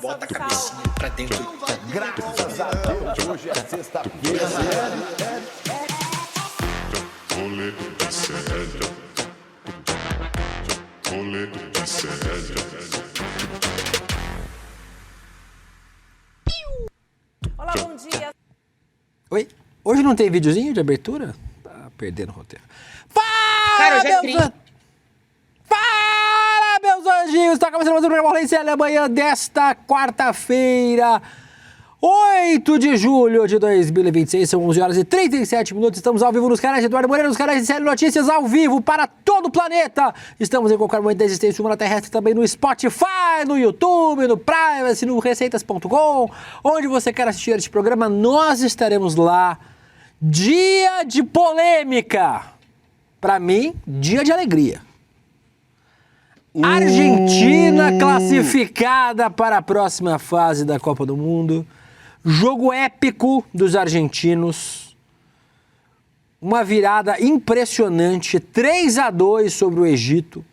bota a cabecinha pra dentro. Graças a Deus, hoje é sexta-feira. Rolê de sério. Rolê de sério. Olá, bom dia. Oi? Hoje não tem videozinho de abertura? Tá perdendo o roteiro. Fala, Cara, hoje é meus Fala, meus anjinhos! Está começando mais um programa Rolê Sério amanhã desta quarta-feira, 8 de julho de 2026, são 11 horas e 37 minutos. Estamos ao vivo nos canais de Eduardo Moreira, nos canais de Sério Notícias, ao vivo para todo o planeta. Estamos em qualquer momento da existência humana terrestre, também no Spotify, no YouTube, no Privacy, no Receitas.com. Onde você quer assistir este programa, nós estaremos lá. Dia de polêmica. Para mim, dia de alegria. Argentina classificada para a próxima fase da Copa do Mundo. Jogo épico dos argentinos. Uma virada impressionante, 3-2 sobre o Egito.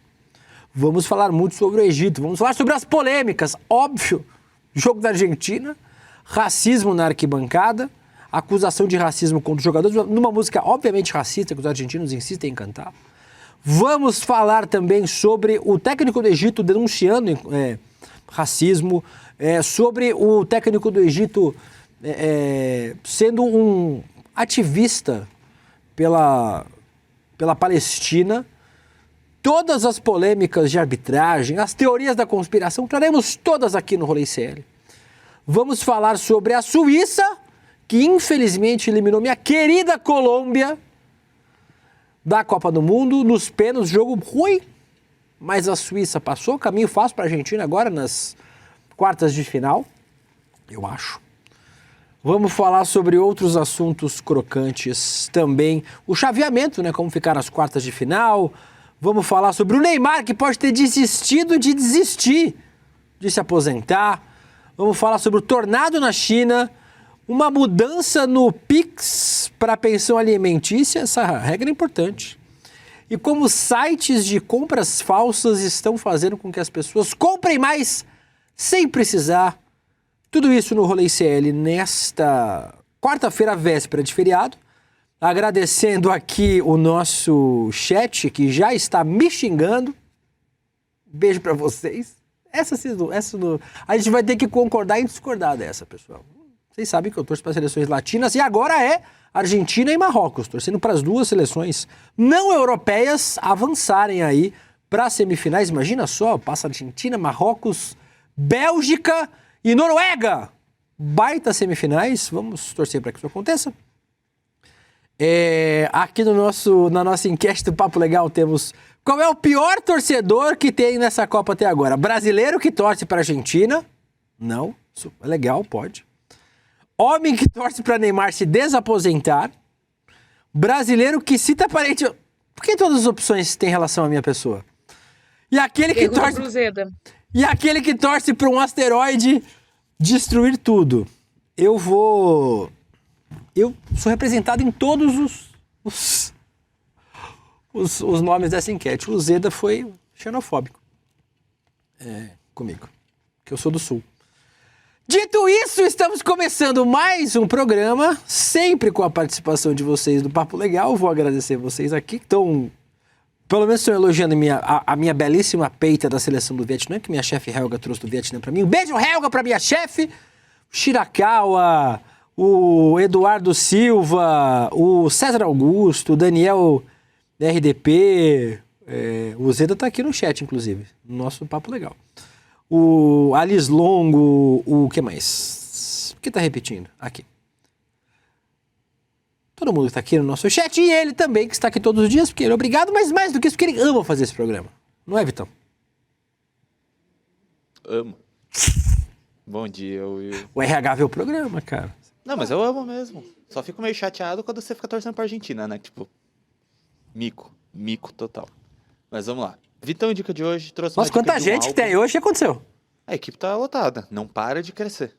Vamos falar muito sobre o Egito, vamos falar sobre as polêmicas. Óbvio, jogo da Argentina, racismo na arquibancada, acusação de racismo contra os jogadores, numa música obviamente racista que os argentinos insistem em cantar. Vamos falar também sobre o técnico do Egito denunciando racismo, sobre o técnico do Egito sendo um ativista pela Palestina, todas as polêmicas de arbitragem, as teorias da conspiração, traremos todas aqui no Rolê CL. Vamos falar sobre a Suíça, que infelizmente eliminou minha querida Colômbia da Copa do Mundo, nos pênaltis, jogo ruim, mas a Suíça passou, caminho fácil para a Argentina agora nas quartas de final, eu acho. Vamos falar sobre outros assuntos crocantes também, o chaveamento, né, como ficar nas quartas de final. Vamos falar sobre o Neymar, que pode ter desistido de desistir de se aposentar. Vamos falar sobre o tornado na China, uma mudança no Pix para pensão alimentícia, essa regra é importante. E como sites de compras falsas estão fazendo com que as pessoas comprem mais sem precisar. Tudo isso no Rolê CL nesta quarta-feira, véspera de feriado. Agradecendo aqui o nosso chat, que já está me xingando. Beijo para vocês. A gente vai ter que concordar e discordar dessa, pessoal. Vocês sabem que eu torço para as seleções latinas e agora é Argentina e Marrocos, torcendo para as duas seleções não europeias avançarem aí para as semifinais. Imagina só, passa Argentina, Marrocos, Bélgica e Noruega. Baita semifinais, vamos torcer para que isso aconteça. Aqui na nossa enquete do Papo Legal temos qual é o pior torcedor que tem nessa Copa até agora. Brasileiro que torce para a Argentina? Não, isso é legal, pode. Homem que torce para Neymar se desaposentar. Brasileiro que cita parente. Por que todas as opções têm relação à minha pessoa? E aquele que torce. E aquele que torce para um asteroide destruir tudo. Eu sou representado em todos os nomes dessa enquete. O Zeda foi xenofóbico comigo, que eu sou do Sul. Dito isso, estamos começando mais um programa, sempre com a participação de vocês do Papo Legal. Vou agradecer vocês aqui, que estão, pelo menos estão elogiando a minha belíssima peita da seleção do Vietnã, que minha chefe Helga trouxe do Vietnã pra mim. Um beijo, Helga, pra minha chefe. Shirakawa, o Eduardo Silva, o César Augusto, o Daniel RDP, o Zeda tá aqui no chat, inclusive, no nosso Papo Legal. O Alice Longo, o que mais? O que tá repetindo? Aqui. Todo mundo que tá aqui no nosso chat e ele também, que está aqui todos os dias, porque ele é obrigado, mas mais do que isso, porque ele ama fazer esse programa. Não é, Vitão? Amo. Bom dia, Will. O RH vê o programa, cara. Não, mas eu amo mesmo. Só fico meio chateado quando você fica torcendo pra Argentina, né? Tipo, mico total. Mas vamos lá. Vitão Indica de hoje trouxe Nossa, quanta gente que tem hoje, o que aconteceu? A equipe tá lotada, não para de crescer.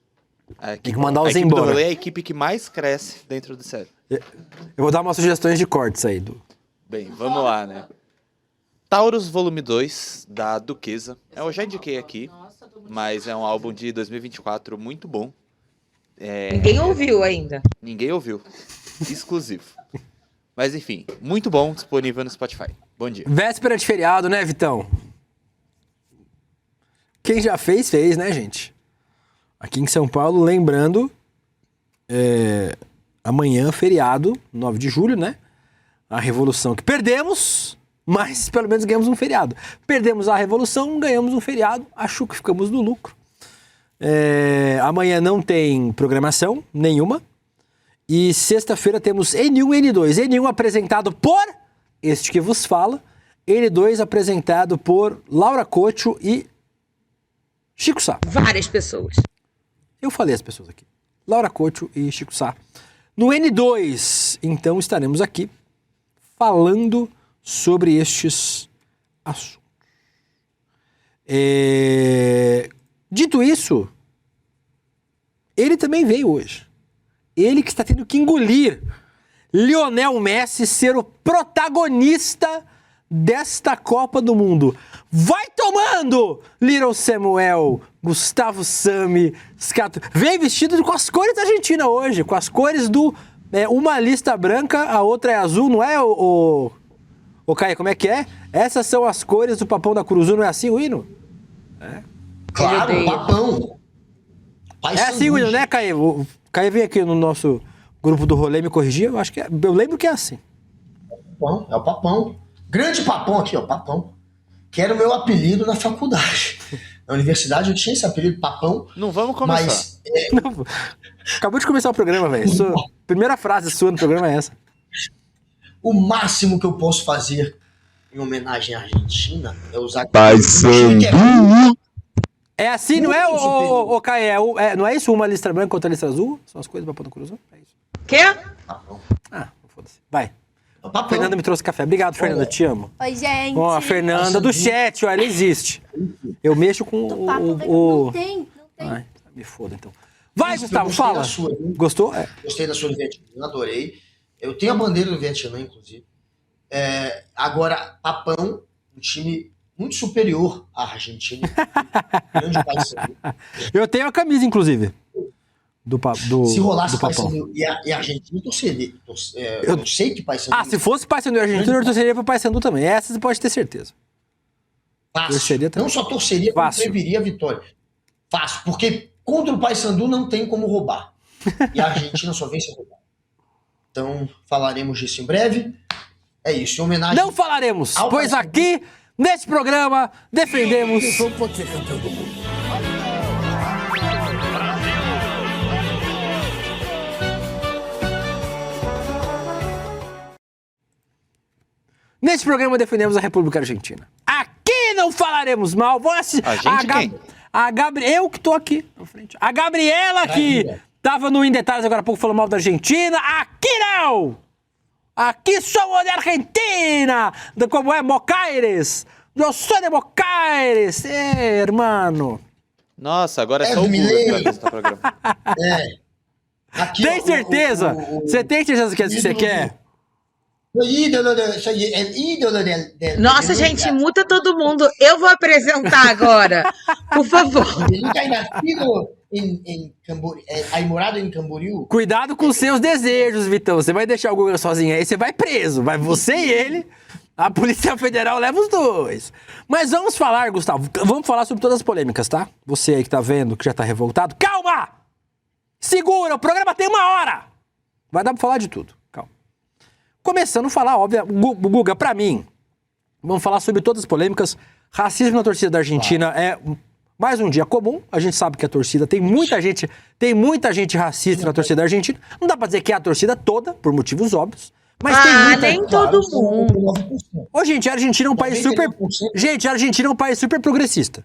Tem que mandar os embora. A equipe do embora. Rolê é a equipe que mais cresce dentro do sério. Eu vou dar umas sugestões de cortes aí. Bem, vamos lá, né? Taurus Volume 2, da Duquesa. Eu já indiquei aqui. Nossa, tô mas é um álbum de 2024 muito bom. Ninguém ouviu ainda. Ninguém ouviu. Exclusivo. Mas enfim, muito bom, disponível no Spotify. Bom dia. Véspera de feriado, né, Vitão? Quem já fez, né, gente? Aqui em São Paulo, lembrando, amanhã, feriado, 9 de julho, né? A Revolução que perdemos, mas pelo menos ganhamos um feriado. Perdemos a Revolução, ganhamos um feriado, acho que ficamos no lucro. Amanhã não tem programação nenhuma. E sexta-feira temos N1 e N2. N1 apresentado por este que vos fala. N2 apresentado por Laura Cocho e Chico Sá. Várias pessoas. Eu falei as pessoas aqui. Laura Cocho e Chico Sá. No N2, então, estaremos aqui falando sobre estes assuntos. Dito isso, ele também veio hoje. Ele que está tendo que engolir Lionel Messi ser o protagonista desta Copa do Mundo. Vai tomando, Little Samuel, Gustavo Sami, Scato. Vem vestido com as cores da Argentina hoje, com as cores do... uma lista branca, a outra é azul, não é, o Caio, como é que é? Essas são as cores do Papão da Curuzu, não é assim o hino? Claro, papão. É assim o hino, né, Caio? O Caio veio aqui no nosso grupo do rolê me corrigir, eu acho que eu lembro que é assim. É o papão. Grande papão aqui, ó, papão. Que era o meu apelido na faculdade. Na universidade eu tinha esse apelido, papão. Não vamos começar. Mas Não, acabou de começar o programa, velho. Primeira frase sua no programa é essa. o máximo que eu posso fazer em homenagem à Argentina é usar... É assim, não é, o Caio? Não é isso? Uma lista branca contra a lista azul? São as coisas do Papão da Curuzu? É isso. Quê? Foda-se. Vai. Papão. Fernanda me trouxe café. Obrigado, Fernanda. Te amo. Oi, gente. Ó, a Fernanda do chat, ó, ela existe. Eu mexo com Do papo o... Não tem. Ai, me foda, então. Vai, Isso, Gustavo, eu gostei fala. da sua, viu? Gostou? Gostei da sua do Vietnã, adorei. Eu tenho a bandeira do Vietnã, inclusive. Agora, Papão, um time muito superior à Argentina. Grande país. Eu tenho a camisa, inclusive. Se rolasse do Papão. Paysandu e a Argentina, eu torceria. Eu não sei que Paysandu. Se fosse Paysandu e Argentina, eu torceria pro Paysandu também. Essa você pode ter certeza. Fácil. Torceria também. Não só torceria, como Fácil. preveria a vitória. Fácil, porque contra o Paysandu não tem como roubar. E a Argentina só vem se roubar. Então, falaremos disso em breve. É isso, em homenagem... Não falaremos, ao pois Paysandu. aqui, nesse programa, defendemos... Nesse programa defendemos a República Argentina. Aqui não falaremos mal. Vou assistir. A gente quem? A eu que tô aqui na frente. A Gabriela que tava no Em Detalhes agora há pouco falando mal da Argentina. Aqui não! Aqui somos de Argentina! Como é Mocaires? Eu sou de Mocaires! Hermano! Nossa, agora é só o Google Milei. que vai apresentar o programa. Aqui, Tem ó, certeza? Você tem certeza que é isso que você quer? O ídolo del... Nossa, gente, muta todo mundo. Eu vou apresentar agora. Por favor. Ele está nascido em Camboriú, aí morado em Camboriú. Cuidado com os seus desejos, Vitão. Você vai deixar o Google sozinho aí, você vai preso. Vai você e ele. A Polícia Federal leva os dois. Mas vamos falar, Gustavo, vamos falar sobre todas as polêmicas, tá? Você aí que tá vendo, que já tá revoltado. Calma! Segura, o programa tem 1 hora! Vai dar pra falar de tudo. Calma. Começando a falar, óbvio, Guga, pra mim, vamos falar sobre todas as polêmicas. Racismo na torcida da Argentina é mais um dia comum. A gente sabe que a torcida tem muita gente racista na torcida da Argentina. Não dá pra dizer que é a torcida toda, por motivos óbvios. Mas tem muita... nem todo mundo. Ô, gente, a Argentina é um país super... 99%. Gente, a Argentina é um país super progressista.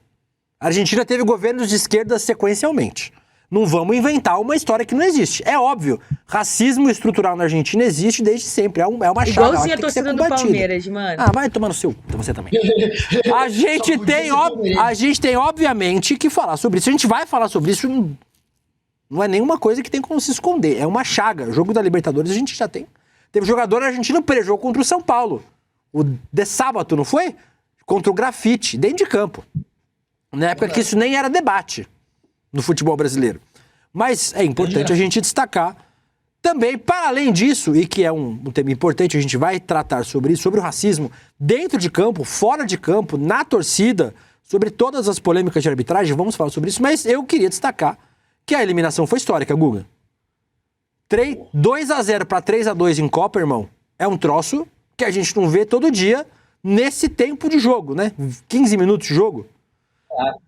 A Argentina teve governos de esquerda sequencialmente. Não vamos inventar uma história que não existe. É óbvio, racismo estrutural na Argentina existe desde sempre. É uma chaga. Igualzinho a que tem que ser torcida do combatida. Palmeiras, mano. Ah, vai tomar no seu... Você também. A gente tem, obviamente, que falar sobre isso. A gente vai falar sobre isso. Não é nenhuma coisa que tem como se esconder. É uma chaga. O jogo da Libertadores a gente já tem. Teve jogador argentino preso, jogou contra o São Paulo. O de sábado, não foi? Contra o Grafite, dentro de campo. Na época que isso nem era debate no futebol brasileiro. Mas é importante a gente destacar também, para além disso, e que é um tema importante, a gente vai tratar sobre isso, sobre o racismo dentro de campo, fora de campo, na torcida, sobre todas as polêmicas de arbitragem, vamos falar sobre isso, mas eu queria destacar que a eliminação foi histórica, Guga. 2-0 para 3-2 em Copa, irmão, é um troço que a gente não vê todo dia nesse tempo de jogo, né? 15 minutos de jogo.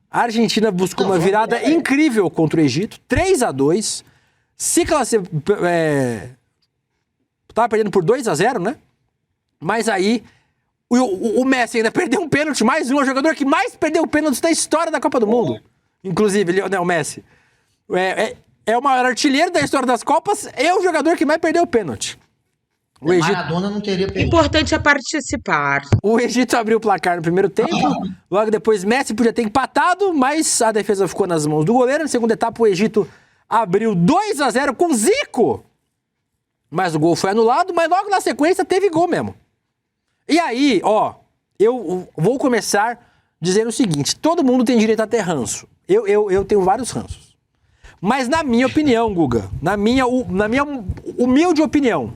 A Argentina buscou uma virada incrível contra o Egito, 3-2. Se tava perdendo por 2-0, né? Mas aí o Messi ainda perdeu um pênalti, mais um, é o jogador que mais perdeu pênaltis da história da Copa do Mundo. Inclusive, Lionel Messi. É o maior artilheiro da história das Copas, é o jogador que mais perdeu pênalti. O Maradona não teria O pênalti. importante é participar. O Egito abriu o placar no primeiro tempo, logo depois Messi podia ter empatado, mas a defesa ficou nas mãos do goleiro. Na segunda etapa o Egito abriu 2-0 com Zico. Mas o gol foi anulado, mas logo na sequência teve gol mesmo. E aí, ó, eu vou começar dizendo o seguinte, todo mundo tem direito a ter ranço. Eu tenho vários ranços. Mas na minha opinião, Guga, na minha humilde opinião,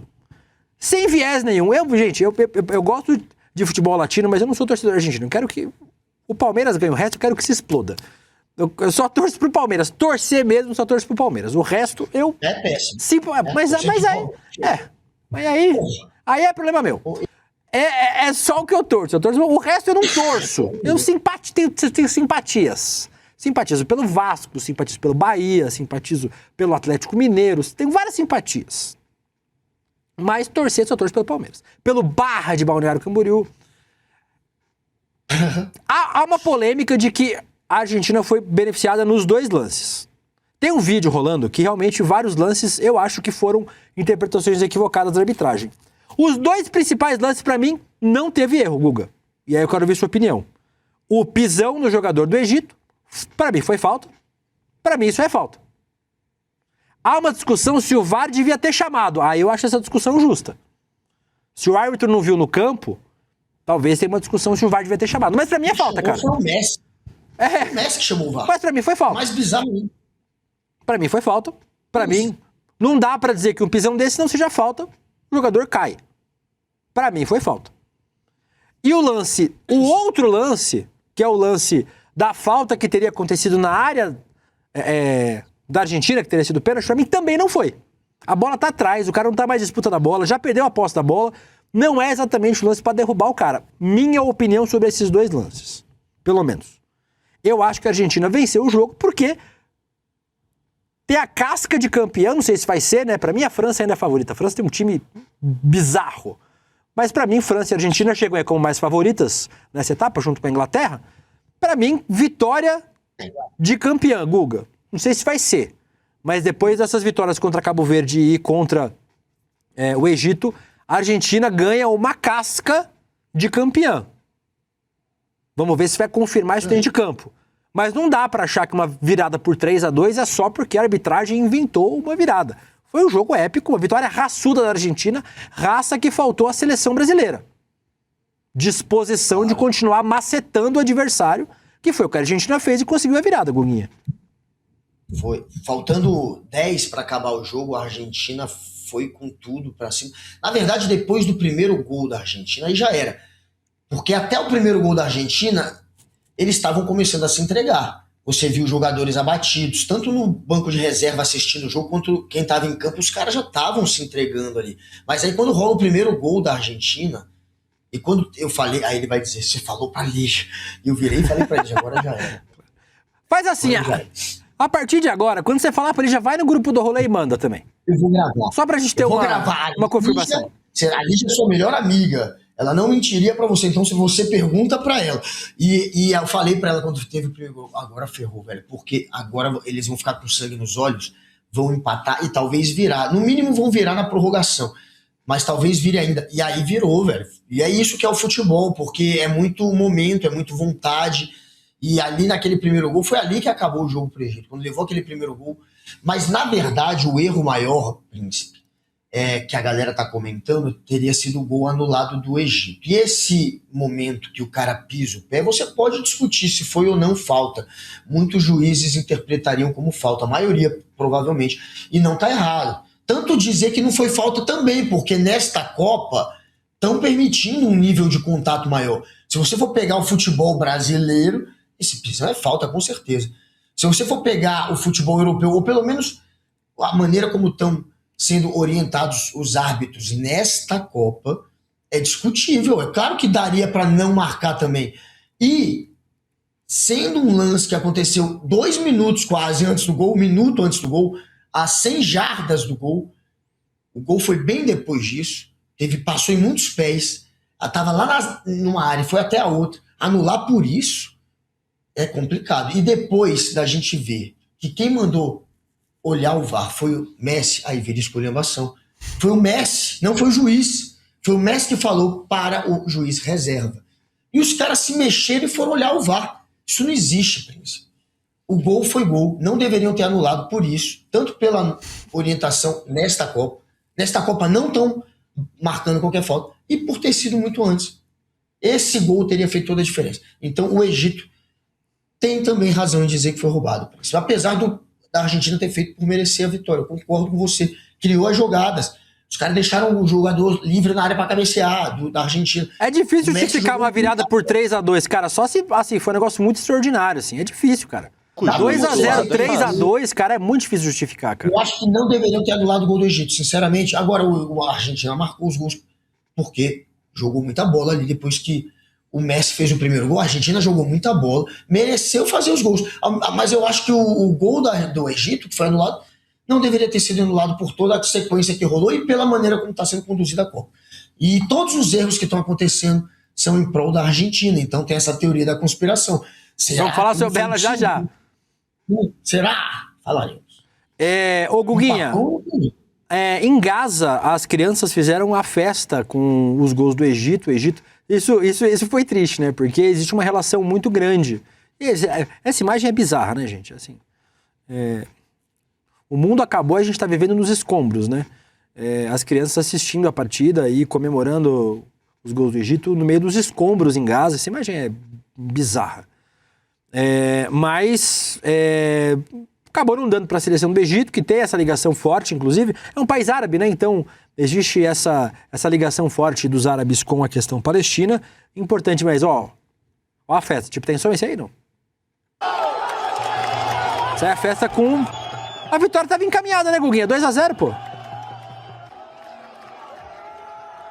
sem viés nenhum, eu gosto de futebol latino, mas eu não sou torcedor argentino. Eu quero que o Palmeiras ganhe, o resto eu quero que se exploda. Eu só torço pro Palmeiras. Torcer mesmo, só torço pro Palmeiras. O resto, eu... É péssimo. Sim, mas aí é problema meu. É só o que eu torço. O resto eu não torço. Eu tenho simpatias. Simpatizo pelo Vasco, simpatizo pelo Bahia, simpatizo pelo Atlético Mineiro. Tenho várias simpatias. Mas torcer, só torço pelo Palmeiras. Pelo Barra de Balneário Camboriú. Há uma polêmica de que a Argentina foi beneficiada nos dois lances. Tem um vídeo rolando que realmente vários lances eu acho que foram interpretações equivocadas da arbitragem. Os dois principais lances pra mim não teve erro, Guga. E aí eu quero ver sua opinião. O pisão no jogador do Egito, pra mim foi falta. Pra mim isso é falta. Há uma discussão se o VAR devia ter chamado. Aí eu acho essa discussão justa. Se o árbitro não viu no campo, talvez tenha uma discussão se o VAR devia ter chamado. Mas pra mim é falta, cara. Foi o Messi. O Messi que chamou o VAR. Mas pra mim foi falta. Mais bizarro ainda. Pra mim foi falta. Pra mim, não dá pra dizer que um pisão desse não seja falta. O jogador cai. Pra mim foi falta. E o outro lance, que é o lance da falta que teria acontecido na área da Argentina, que teria sido pênalti, pra mim também não foi. A bola tá atrás, o cara não tá mais disputando a bola, já perdeu a posse da bola. Não é exatamente o lance pra derrubar o cara. Minha opinião sobre esses dois lances. Pelo menos. Eu acho que a Argentina venceu o jogo porque tem a casca de campeão, não sei se vai ser, né? Pra mim a França ainda é a favorita. A França tem um time bizarro. Mas pra mim, França e Argentina chegam aí como mais favoritas nessa etapa, junto com a Inglaterra. Pra mim, vitória de campeã, Guga. Não sei se vai ser. Mas depois dessas vitórias contra Cabo Verde e contra o Egito, a Argentina ganha uma casca de campeã. Vamos ver se vai confirmar isso dentro de campo. Mas não dá pra achar que uma virada por 3-2 é só porque a arbitragem inventou uma virada. Foi um jogo épico, uma vitória raçuda da Argentina, raça que faltou à seleção brasileira. Disposição de continuar macetando o adversário, que foi o que a Argentina fez e conseguiu a virada, Guguinha. Foi. Faltando 10 para acabar o jogo, a Argentina foi com tudo para cima. Na verdade, depois do primeiro gol da Argentina, aí já era. Porque até o primeiro gol da Argentina, eles estavam começando a se entregar. Você viu jogadores abatidos, tanto no banco de reserva assistindo o jogo, quanto quem estava em campo, os caras já estavam se entregando ali. Mas aí quando rola o primeiro gol da Argentina, e quando eu falei, aí ele vai dizer, você falou pra Lígia. E eu virei e falei pra Lígia, agora já era. Faz assim, a partir de agora, quando você falar pra Lígia, vai no grupo do rolê e manda também. Eu vou gravar. Só pra gente ter uma confirmação. A Lígia é sua melhor amiga. Ela não mentiria pra você, então se você pergunta pra ela. E eu falei pra ela quando teve o primeiro gol, agora ferrou, velho, porque agora eles vão ficar com sangue nos olhos, vão empatar e talvez virar. No mínimo vão virar na prorrogação, mas talvez vire ainda. E aí virou, velho. E é isso que é o futebol, porque é muito momento, é muito vontade. E ali naquele primeiro gol, foi ali que acabou o jogo pro Egito, quando levou aquele primeiro gol. Mas na verdade o erro maior, Príncipe, que a galera tá comentando, teria sido o gol anulado do Egito. E esse momento que o cara pisa o pé, você pode discutir se foi ou não falta. Muitos juízes interpretariam como falta, a maioria provavelmente, e não tá errado. Tanto dizer que não foi falta também, porque nesta Copa estão permitindo um nível de contato maior. Se você for pegar o futebol brasileiro, esse pisão é falta, com certeza. Se você for pegar o futebol europeu, ou pelo menos a maneira como estão sendo orientados os árbitros nesta Copa, é discutível. É claro que daria para não marcar também. E, sendo um lance que aconteceu 2 minutos quase antes do gol, 1 minuto antes do gol, a 100 jardas do gol, o gol foi bem depois disso, passou em muitos pés, estava lá numa área, foi até a outra. Anular por isso é complicado. E depois da gente ver que quem mandou olhar o VAR foi o Messi, aí vira esculhambação. Foi o Messi, não foi o juiz. Foi o Messi que falou para o juiz reserva. E os caras se mexeram e foram olhar o VAR. Isso não existe, príncipe. O gol foi gol, não deveriam ter anulado por isso, tanto pela orientação nesta Copa. Nesta Copa não estão marcando qualquer falta, e por ter sido muito antes. Esse gol teria feito toda a diferença. Então o Egito tem também razão em dizer que foi roubado, príncipe. Apesar da Argentina ter feito por merecer a vitória. Eu concordo com você. Criou as jogadas. Os caras deixaram o jogador livre na área para cabecear da Argentina. É difícil justificar uma virada por 3-2, cara. Só se assim, foi um negócio muito exordinário, assim. É difícil, cara. 2-0, 3-2, cara, é muito difícil justificar, cara. Eu acho que não deveriam ter anulado o gol do Egito, sinceramente. Agora, a Argentina marcou os gols porque jogou muita bola ali depois que o Messi fez o primeiro gol. A Argentina jogou muita bola, mereceu fazer os gols. Mas eu acho que o gol do Egito, que foi anulado, não deveria ter sido anulado por toda a sequência que rolou e pela maneira como está sendo conduzida a Copa. E todos os erros que estão acontecendo são em prol da Argentina. Então tem essa teoria da conspiração. Vamos falar sobre ela já já. Será? Falaremos. Ô Guguinha, em Gaza, as crianças fizeram a festa com os gols do Egito. Isso foi triste, né? Porque existe uma relação muito grande. Essa imagem é bizarra, né, gente? Assim, o mundo acabou e a gente tá vivendo nos escombros, né? As crianças assistindo a partida e comemorando os gols do Egito no meio dos escombros em Gaza. Essa imagem é bizarra. Mas acabou não dando para a seleção do Egito, que tem essa ligação forte, inclusive. É um país árabe, né? Então existe essa ligação forte dos árabes com a questão palestina. Importante, mas ó a festa. Tipo, tem som esse aí, não? Essa é a festa com... A vitória estava encaminhada, né, Guguinha? 2-0, pô.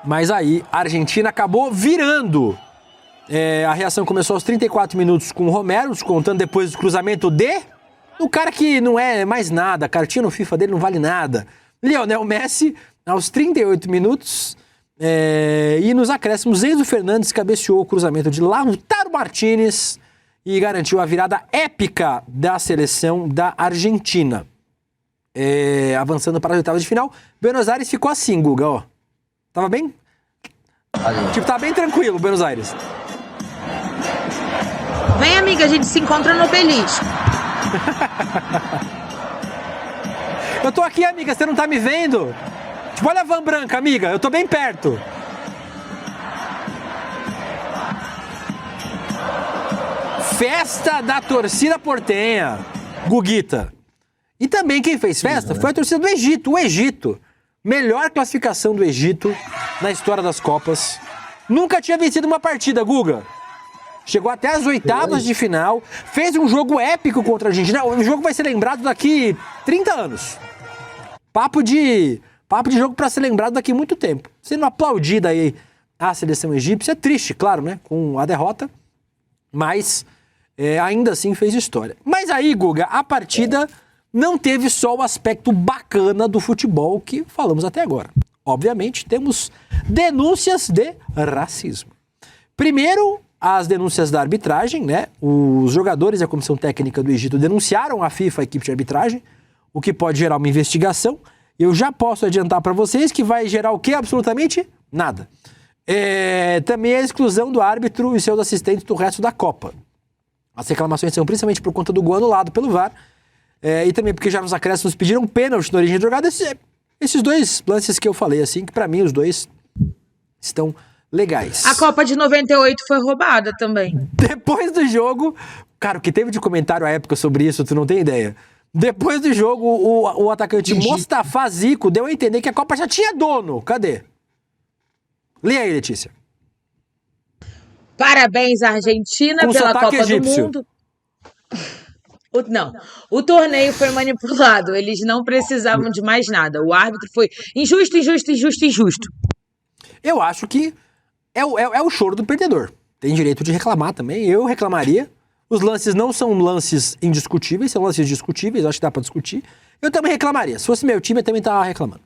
Mas aí a Argentina acabou virando. A reação começou aos 34 minutos com o Romero, descontando depois do cruzamento do cara que não é mais nada, a cartinha no FIFA dele não vale nada. Lionel Messi, aos 38 minutos, e nos acréscimos, Enzo Fernandes cabeceou o cruzamento de Lautaro Martínez e garantiu a virada épica da seleção da Argentina. Avançando para as oitavas de final, Buenos Aires ficou assim, Guga, ó. Tava bem? Tipo, tava bem tranquilo, Buenos Aires. Vem, amiga, a gente se encontra no Obelisco. Eu tô aqui, amiga, você não tá me vendo? Tipo, olha a van branca, amiga, eu tô bem perto. Festa da torcida portenha, Guguita. E também quem fez festa foi a torcida do Egito. O Egito, melhor classificação do Egito na história das Copas. Nunca tinha vencido uma partida, Guga. Chegou até as oitavas de final, fez um jogo épico contra a Argentina. O jogo vai ser lembrado daqui 30 anos. Papo de jogo para ser lembrado daqui muito tempo. Sendo aplaudida aí a seleção egípcia, é triste, claro, né? Com a derrota, mas ainda assim fez história. Mas aí, Guga, a partida não teve só o aspecto bacana do futebol que falamos até agora. Obviamente, temos denúncias de racismo. Primeiro, as denúncias da arbitragem, né? Os jogadores e a comissão técnica do Egito denunciaram a FIFA, a equipe de arbitragem, o que pode gerar uma investigação. Eu já posso adiantar para vocês que vai gerar o quê? Absolutamente nada. Também a exclusão do árbitro e seus assistentes do resto da Copa. As reclamações são principalmente por conta do gol anulado pelo VAR, e também porque já nos acréscimos pediram pênalti na origem da jogada. Esses dois lances que eu falei, assim, que pra mim os dois estão legais. A Copa de 98 foi roubada também. Depois do jogo, cara, o que teve de comentário à época sobre isso, tu não tem ideia. Depois do jogo, o atacante Mostafa Zico deu a entender que a Copa já tinha dono. Cadê? Lê aí, Letícia. Parabéns, Argentina, Com pela sotaque Copa egípcio. do Mundo. Não, o torneio foi manipulado. Eles não precisavam de mais nada. O árbitro foi injusto. Eu acho que é o choro do perdedor. Tem direito de reclamar também. Eu reclamaria. Os lances não são lances indiscutíveis, são lances discutíveis. Acho que dá pra discutir. Eu também reclamaria. Se fosse meu time, eu também tava reclamando.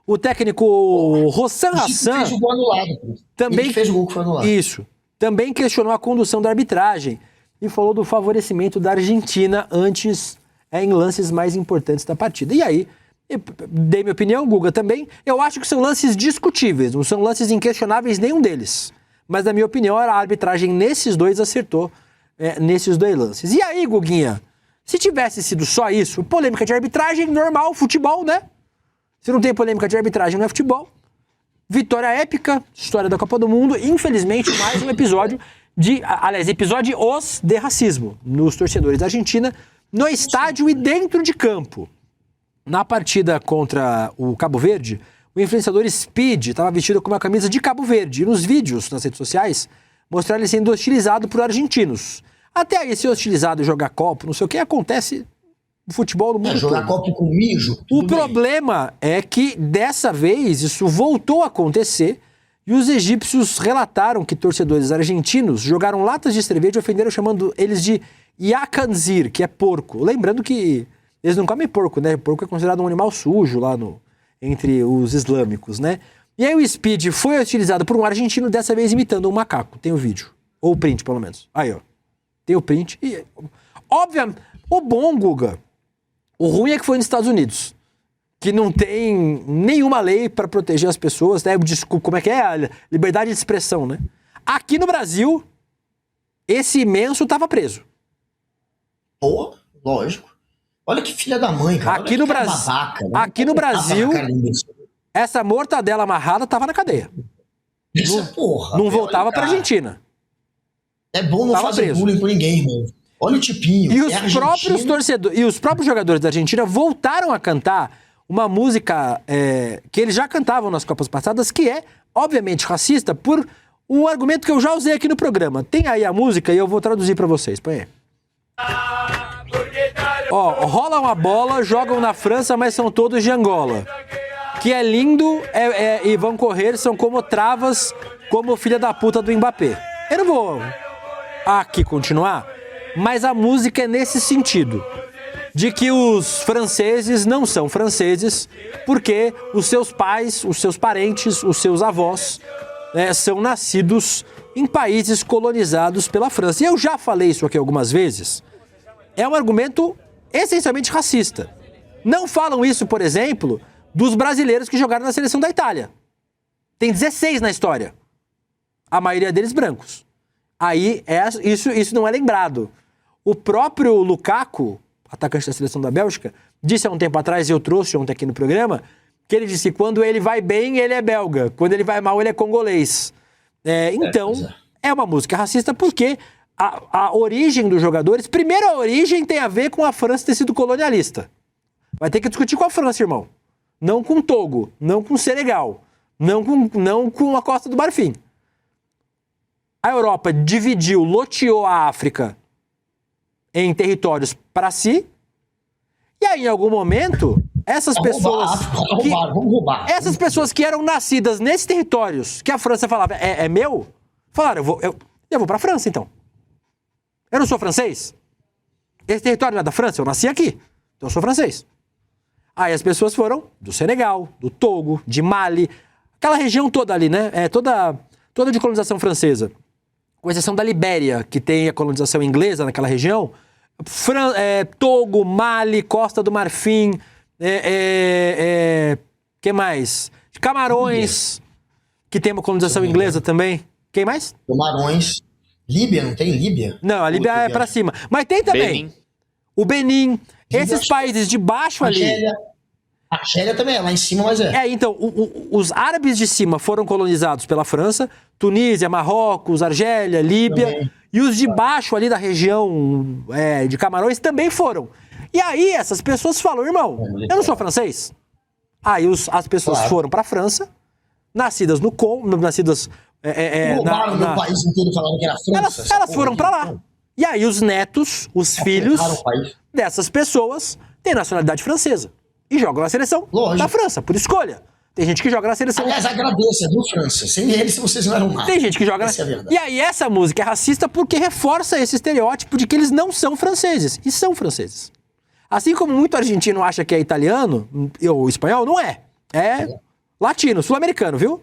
O técnico Rossan Hassan fez o gol anulado. também Ele fez o gol que foi anulado. Isso. Também questionou a condução da arbitragem e falou do favorecimento da Argentina antes em lances mais importantes da partida. E aí, eu dei minha opinião, Guga também. Eu acho que são lances discutíveis, não são lances inquestionáveis nenhum deles. Mas, na minha opinião, a arbitragem nesses dois acertou nesses dois lances. E aí, Guguinha, se tivesse sido só isso, polêmica de arbitragem, normal, futebol, né? Se não tem polêmica de arbitragem, não é futebol. Vitória épica, história da Copa do Mundo. Infelizmente, mais um episódio episódios de racismo nos torcedores da Argentina, no estádio e dentro de campo. Na partida contra o Cabo Verde, o influenciador Speed estava vestido com uma camisa de Cabo Verde. E nos vídeos nas redes sociais, mostraram ele sendo hostilizado por argentinos. Até aí, ser hostilizado e jogar copo, não sei o que, acontece no futebol no mundo Jogar todo. copo com mijo. O tudo bem. problema é que, dessa vez, isso voltou a acontecer e os egípcios relataram que torcedores argentinos jogaram latas de cerveja e ofenderam chamando eles de yakanzir, que é porco. Lembrando que eles não comem porco, né? Porco é considerado um animal sujo lá entre os islâmicos, né? E aí o Speed foi utilizado por um argentino, dessa vez imitando um macaco. Tem o vídeo. Ou o print, pelo menos. Aí, ó. Tem o print. E, obviamente, o bom, Guga, o ruim é que foi nos Estados Unidos, que não tem nenhuma lei para proteger as pessoas, né? Como é que é? A liberdade de expressão, né? Aqui no Brasil, esse imenso tava preso. Pô, lógico. Olha que filha da mãe, cara. Aqui no Olha que Brasil, babaca, né? aqui no Brasil, Tapa na cara do imbecil. essa mortadela amarrada tava na cadeia. Essa porra. Não velho, voltava olha, pra cara. Argentina. É bom não Tava fazer preso. bullying com ninguém, irmão. Olha o tipinho. E os é argentino. próprios torcedores e os próprios jogadores da Argentina voltaram a cantar uma música que eles já cantavam nas Copas passadas, que é, obviamente, racista, por um argumento que eu já usei aqui no programa. Tem aí a música e eu vou traduzir pra vocês. Põe aí. Ó, rolam a bola, jogam na França, mas são todos de Angola. Que é lindo e vão correr, são como travas, como filha da puta do Mbappé. Eu não vou aqui continuar, mas a música é nesse sentido. De que os franceses não são franceses porque os seus pais, os seus parentes, os seus avós são nascidos em países colonizados pela França. E eu já falei isso aqui algumas vezes. É um argumento essencialmente racista. Não falam isso, por exemplo, dos brasileiros que jogaram na seleção da Itália. Tem 16 na história. A maioria deles brancos. Aí isso não é lembrado. O próprio Lukaku, atacante da seleção da Bélgica, disse há um tempo atrás, e eu trouxe ontem aqui no programa, que ele disse que quando ele vai bem, ele é belga. Quando ele vai mal, ele é congolês. Então, é uma música racista porque a origem dos jogadores... Primeiro, a origem tem a ver com a França ter sido colonialista. Vai ter que discutir com a França, irmão. Não com Togo, não com Senegal, não com a Costa do Marfim. A Europa dividiu, loteou a África em territórios para si, e aí, em algum momento, essas pessoas... Vamos roubar. Essas pessoas que eram nascidas nesses territórios, que a França falava, é meu, falaram, eu vou pra França, então. Eu não sou francês? Esse território não é da França? Eu nasci aqui, então eu sou francês. Aí as pessoas foram do Senegal, do Togo, de Mali, aquela região toda ali, né? Toda de colonização francesa. Com exceção da Libéria, que tem a colonização inglesa naquela região. Togo, Mali, Costa do Marfim, que mais? Camarões, que tem uma colonização inglesa também. Quem mais? Camarões. Líbia, não tem Líbia? Não, a Líbia é pra cima. Mas tem também Benin. o Benin, esses países de baixo ali. Argélia. A Argélia também é lá em cima, mas é. Então, os árabes de cima foram colonizados pela França, Tunísia, Marrocos, Argélia, Líbia, Também. e os de baixo ali da região de Camarões também foram. E aí essas pessoas falam, irmão, eu não sou francês. Aí as pessoas Claro. foram pra França, nascidas no Congo, nascidas... Roubaram no país inteiro falando que era França. essa Elas porra foram aqui. pra lá. E aí os netos, os filhos Roubaram o país. dessas pessoas têm nacionalidade francesa. E jogam na seleção Lógico. da França, por escolha. Tem gente que joga na seleção... Aliás, agradeço, viu, França? Sem eles, vocês não eram nada. Tem gente que joga... Essa é a verdade. E aí essa música é racista porque reforça esse estereótipo de que eles não são franceses. E são franceses. Assim como muito argentino acha que é italiano, ou espanhol, não é. É latino, sul-americano, viu?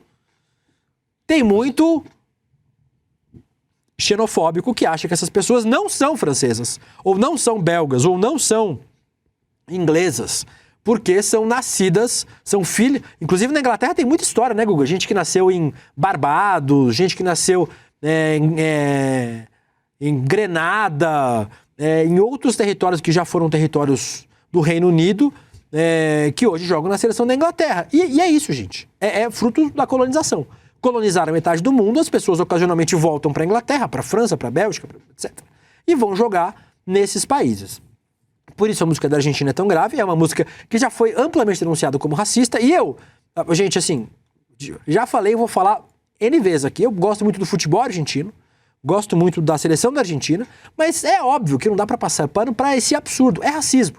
Tem muito xenofóbico que acha que essas pessoas não são francesas, ou não são belgas, ou não são inglesas, porque são nascidas, são filhas... Inclusive na Inglaterra tem muita história, né, Guga? Gente que nasceu em Barbados, gente que nasceu em Grenada, em outros territórios que já foram territórios do Reino Unido, que hoje jogam na seleção da Inglaterra. E é isso, gente. É fruto da colonização. Colonizaram metade do mundo, as pessoas ocasionalmente voltam para a Inglaterra, para a França, para a Bélgica, etc. E vão jogar nesses países. Por isso a música da Argentina é tão grave, é uma música que já foi amplamente denunciada como racista, e eu, gente, assim, já falei, vou falar N vezes aqui, eu gosto muito do futebol argentino, gosto muito da seleção da Argentina, mas é óbvio que não dá pra passar pano pra esse absurdo, é racismo.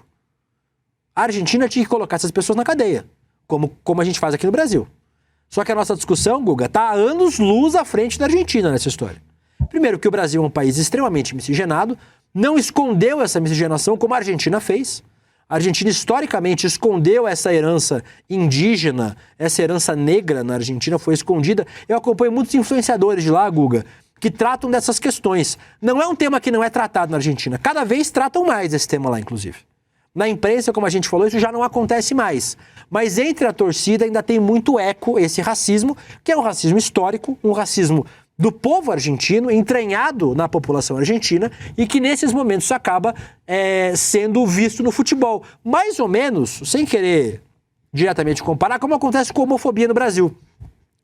A Argentina tinha que colocar essas pessoas na cadeia, como a gente faz aqui no Brasil. Só que a nossa discussão, Guga, tá há anos-luz à frente da Argentina nessa história. Primeiro que o Brasil é um país extremamente miscigenado, não escondeu essa miscigenação como a Argentina fez. A Argentina historicamente escondeu essa herança indígena, essa herança negra na Argentina foi escondida. Eu acompanho muitos influenciadores de lá, Guga, que tratam dessas questões. Não é um tema que não é tratado na Argentina. Cada vez tratam mais esse tema lá, inclusive. Na imprensa, como a gente falou, isso já não acontece mais. Mas entre a torcida ainda tem muito eco esse racismo, que é um racismo histórico, um racismo do povo argentino, entranhado na população argentina, e que nesses momentos acaba sendo visto no futebol. Mais ou menos, sem querer diretamente comparar, como acontece com a homofobia no Brasil.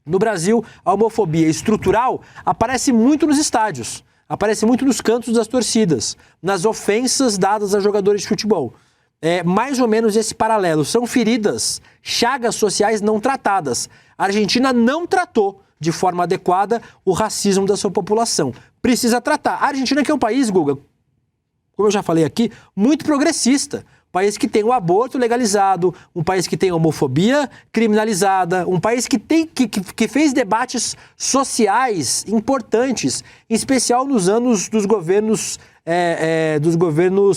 No Brasil, a homofobia estrutural aparece muito nos estádios, aparece muito nos cantos das torcidas, nas ofensas dadas a jogadores de futebol. É mais ou menos esse paralelo. São feridas, chagas sociais não tratadas. A Argentina não tratou de forma adequada o racismo da sua população. Precisa tratar. A Argentina que é um país, Guga, como eu já falei aqui, muito progressista. Um país que tem o aborto legalizado, um país que tem a homofobia criminalizada, um país que fez debates sociais importantes, em especial nos anos dos governos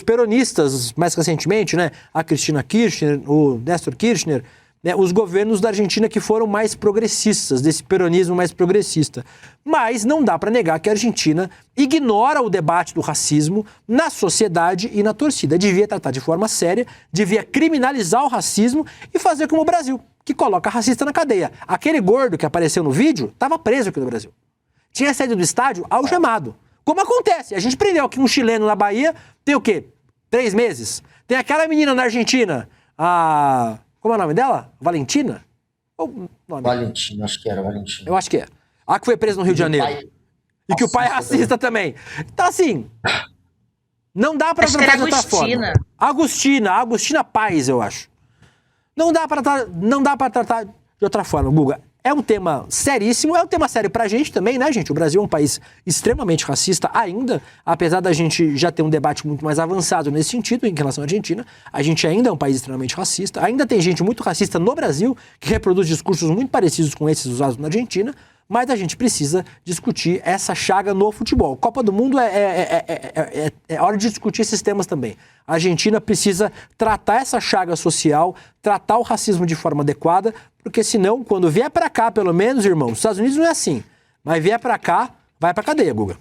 peronistas, mais recentemente, né? A Cristina Kirchner, o Néstor Kirchner, né? Os governos da Argentina que foram mais progressistas, desse peronismo mais progressista. Mas não dá para negar que a Argentina ignora o debate do racismo na sociedade e na torcida. Devia tratar de forma séria, devia criminalizar o racismo e fazer como o Brasil, que coloca racista na cadeia. Aquele gordo que apareceu no vídeo estava preso aqui no Brasil. Tinha saído do estádio algemado. Como acontece? A gente prendeu aqui um chileno na Bahia, tem o quê? 3 meses. Tem aquela menina na Argentina, como é o nome dela? Valentina? Valentina, acho que era Valentina. Eu acho que é. A que foi presa no Rio de Janeiro. E que o pai é racista também. Então, assim, não dá pra Acho que tratar era de outra forma. Agostina Paz, eu acho. Não dá pra tratar de outra forma, Guga. É um tema seríssimo, é um tema sério pra gente também, né, gente? O Brasil é um país extremamente racista ainda, apesar da gente já ter um debate muito mais avançado nesse sentido em relação à Argentina, a gente ainda é um país extremamente racista, ainda tem gente muito racista no Brasil, que reproduz discursos muito parecidos com esses usados na Argentina, mas a gente precisa discutir essa chaga no futebol. Copa do Mundo é hora de discutir esses temas também. A Argentina precisa tratar essa chaga social, tratar o racismo de forma adequada, porque senão, quando vier pra cá, pelo menos, irmão, os Estados Unidos não é assim, mas vier pra cá, vai pra cadeia, Guga.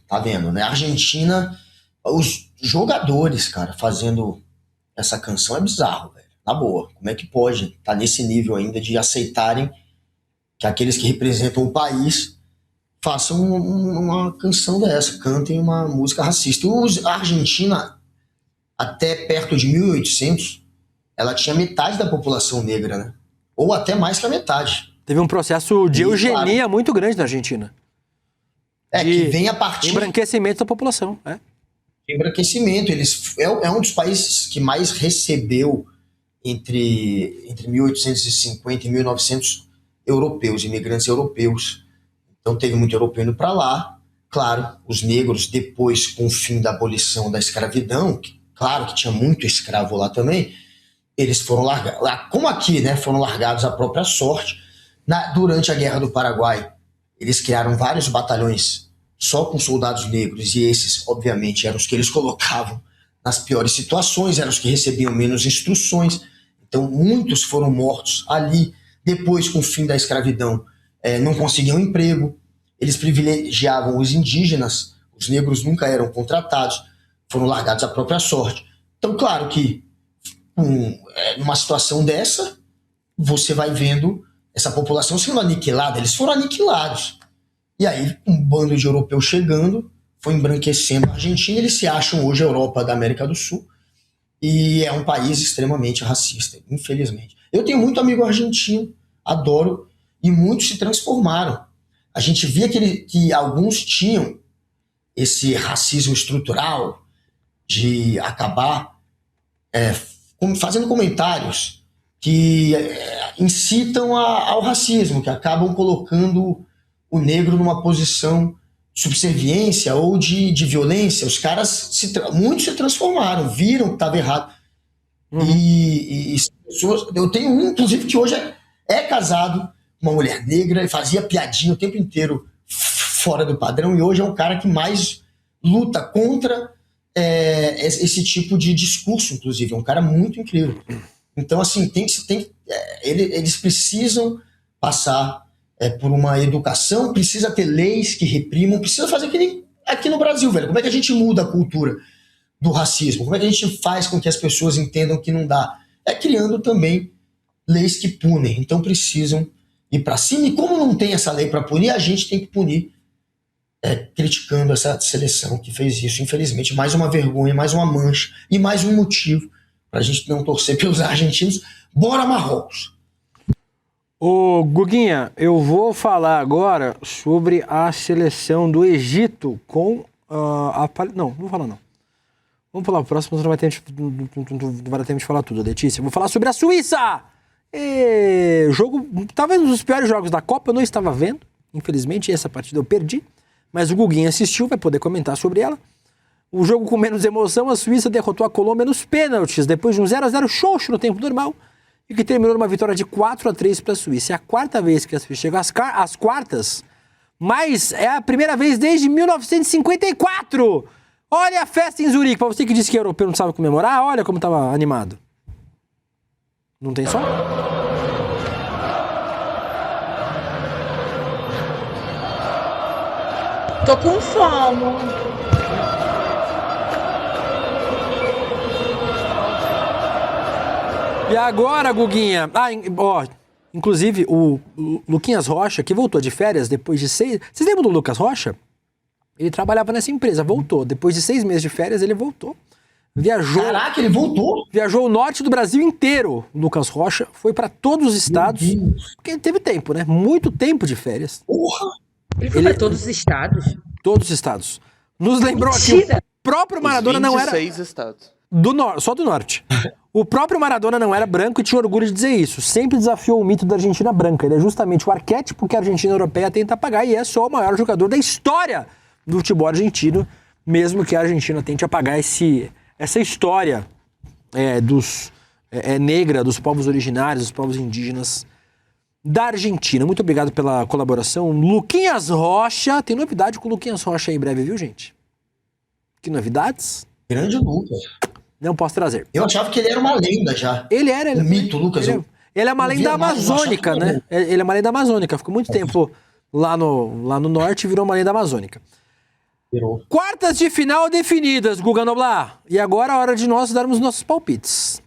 Tá vendo, né? A Argentina, os jogadores, cara, fazendo essa canção é bizarro, velho. Na boa, como é que pode estar nesse nível ainda de aceitarem que aqueles que representam o país façam uma canção dessa, cantem uma música racista. A até perto de 1800, ela tinha metade da população negra, né? Ou até mais que a metade. Teve um processo de E, eugenia claro, muito grande na Argentina. que vem a partir Embranquecimento da população. de embranquecimento. É um dos países que mais recebeu entre 1850 e 1900 europeus, imigrantes europeus. Então teve muito europeu indo para lá. Claro, os negros, depois, com o fim da abolição da escravidão, claro que tinha muito escravo lá também, eles foram largados, lá, como aqui, né, foram largados à própria sorte. Durante a Guerra do Paraguai, eles criaram vários batalhões só com soldados negros, e esses, obviamente, eram os que eles colocavam nas piores situações, eram os que recebiam menos instruções. Então, muitos foram mortos ali. Depois, com o fim da escravidão, não conseguiam emprego. Eles privilegiavam os indígenas, os negros nunca eram contratados, foram largados à própria sorte. Então, claro que numa situação dessa, você vai vendo essa população sendo aniquilada. Eles foram aniquilados. E aí, um bando de europeus chegando, foi embranquecendo a Argentina. Eles se acham hoje a Europa da América do Sul. E é um país extremamente racista, infelizmente. Eu tenho muito amigo argentino, adoro, e muitos se transformaram. A gente via que alguns tinham esse racismo estrutural de acabar fazendo comentários que incitam ao racismo, que acabam colocando o negro numa posição de subserviência ou de violência. Os caras, muitos se transformaram, viram que estava errado. E pessoas, eu tenho um, inclusive, que hoje é casado, uma mulher negra, e fazia piadinha o tempo inteiro fora do padrão, e hoje é um cara que mais luta contra esse tipo de discurso, inclusive. É um cara muito incrível. Então, assim, eles precisam passar por uma educação, precisa ter leis que reprimam, precisa fazer que nem aqui no Brasil, velho. Como é que a gente muda a cultura do racismo? Como é que a gente faz com que as pessoas entendam que não dá? Criando também leis que punem. Então precisam ir para cima, e como não tem essa lei para punir, a gente tem que punir, criticando essa seleção que fez isso. Infelizmente, mais uma vergonha, mais uma mancha e mais um motivo para a gente não torcer pelos argentinos. Bora, Marrocos! Ô, Guguinha, eu vou falar agora sobre a seleção do Egito com Não, vou falar não. Vamos falar o próximo, não vai ter tempo de falar tudo, Letícia. Vou falar sobre a Suíça! Jogo, talvez um dos piores jogos da Copa, eu não estava vendo. Infelizmente, essa partida eu perdi. Mas o Guguinha assistiu, vai poder comentar sobre ela. O jogo com menos emoção, a Suíça derrotou a Colômbia nos pênaltis, depois de um 0-0 xoxo no tempo normal, e que terminou numa vitória de 4-3 para a Suíça. É a quarta vez que a Suíça chega às quartas, mas é a primeira vez desde 1954! Olha a festa em Zurique, para você que disse que europeu não sabe comemorar, olha como estava animado. Não tem som? Tô com fome. E agora, Guguinha? Inclusive, o Luquinhas Rocha, que voltou de férias depois de 6... Vocês lembram do Lucas Rocha? Ele trabalhava nessa empresa, voltou. Depois de 6 meses de férias, ele voltou. Viajou... Caraca, ele voltou? Viajou o norte do Brasil inteiro, o Lucas Rocha. Foi para todos os estados. Porque ele teve tempo, né? Muito tempo de férias. Porra! Ele foi para todos os estados? Todos os estados. Nos lembrou aqui, o próprio Maradona não era... 26 estados. Só do norte. O próprio Maradona não era branco e tinha orgulho de dizer isso. Sempre desafiou o mito da Argentina branca. Ele é justamente o arquétipo que a Argentina europeia tenta apagar, e é só o maior jogador da história do futebol argentino, mesmo que a Argentina tente apagar essa história negra, dos povos originários, dos povos indígenas da Argentina. Muito obrigado pela colaboração. Luquinhas Rocha. Tem novidade com o Luquinhas Rocha aí em breve, viu, gente? Que novidades? Grande Lucas. Não posso trazer. Eu achava que ele era uma lenda já. Ele era. O mito, Lucas. Ele é uma lenda amazônica, né? Ele é uma lenda amazônica. Ficou muito tempo lá no norte e virou uma lenda amazônica. Virou. Quartas de final definidas, Guga Noblar. E agora é a hora de nós darmos nossos palpites.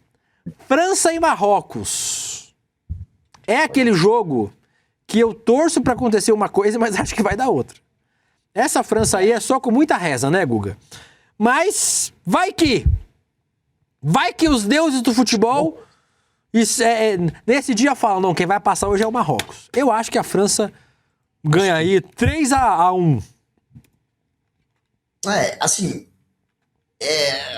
França e Marrocos. É aquele jogo que eu torço pra acontecer uma coisa, mas acho que vai dar outra. Essa França aí é só com muita reza, né, Guga? Mas vai que... Vai que os deuses do futebol nesse dia falam, não, quem vai passar hoje é o Marrocos. Eu acho que a França ganha aí 3-1. Assim,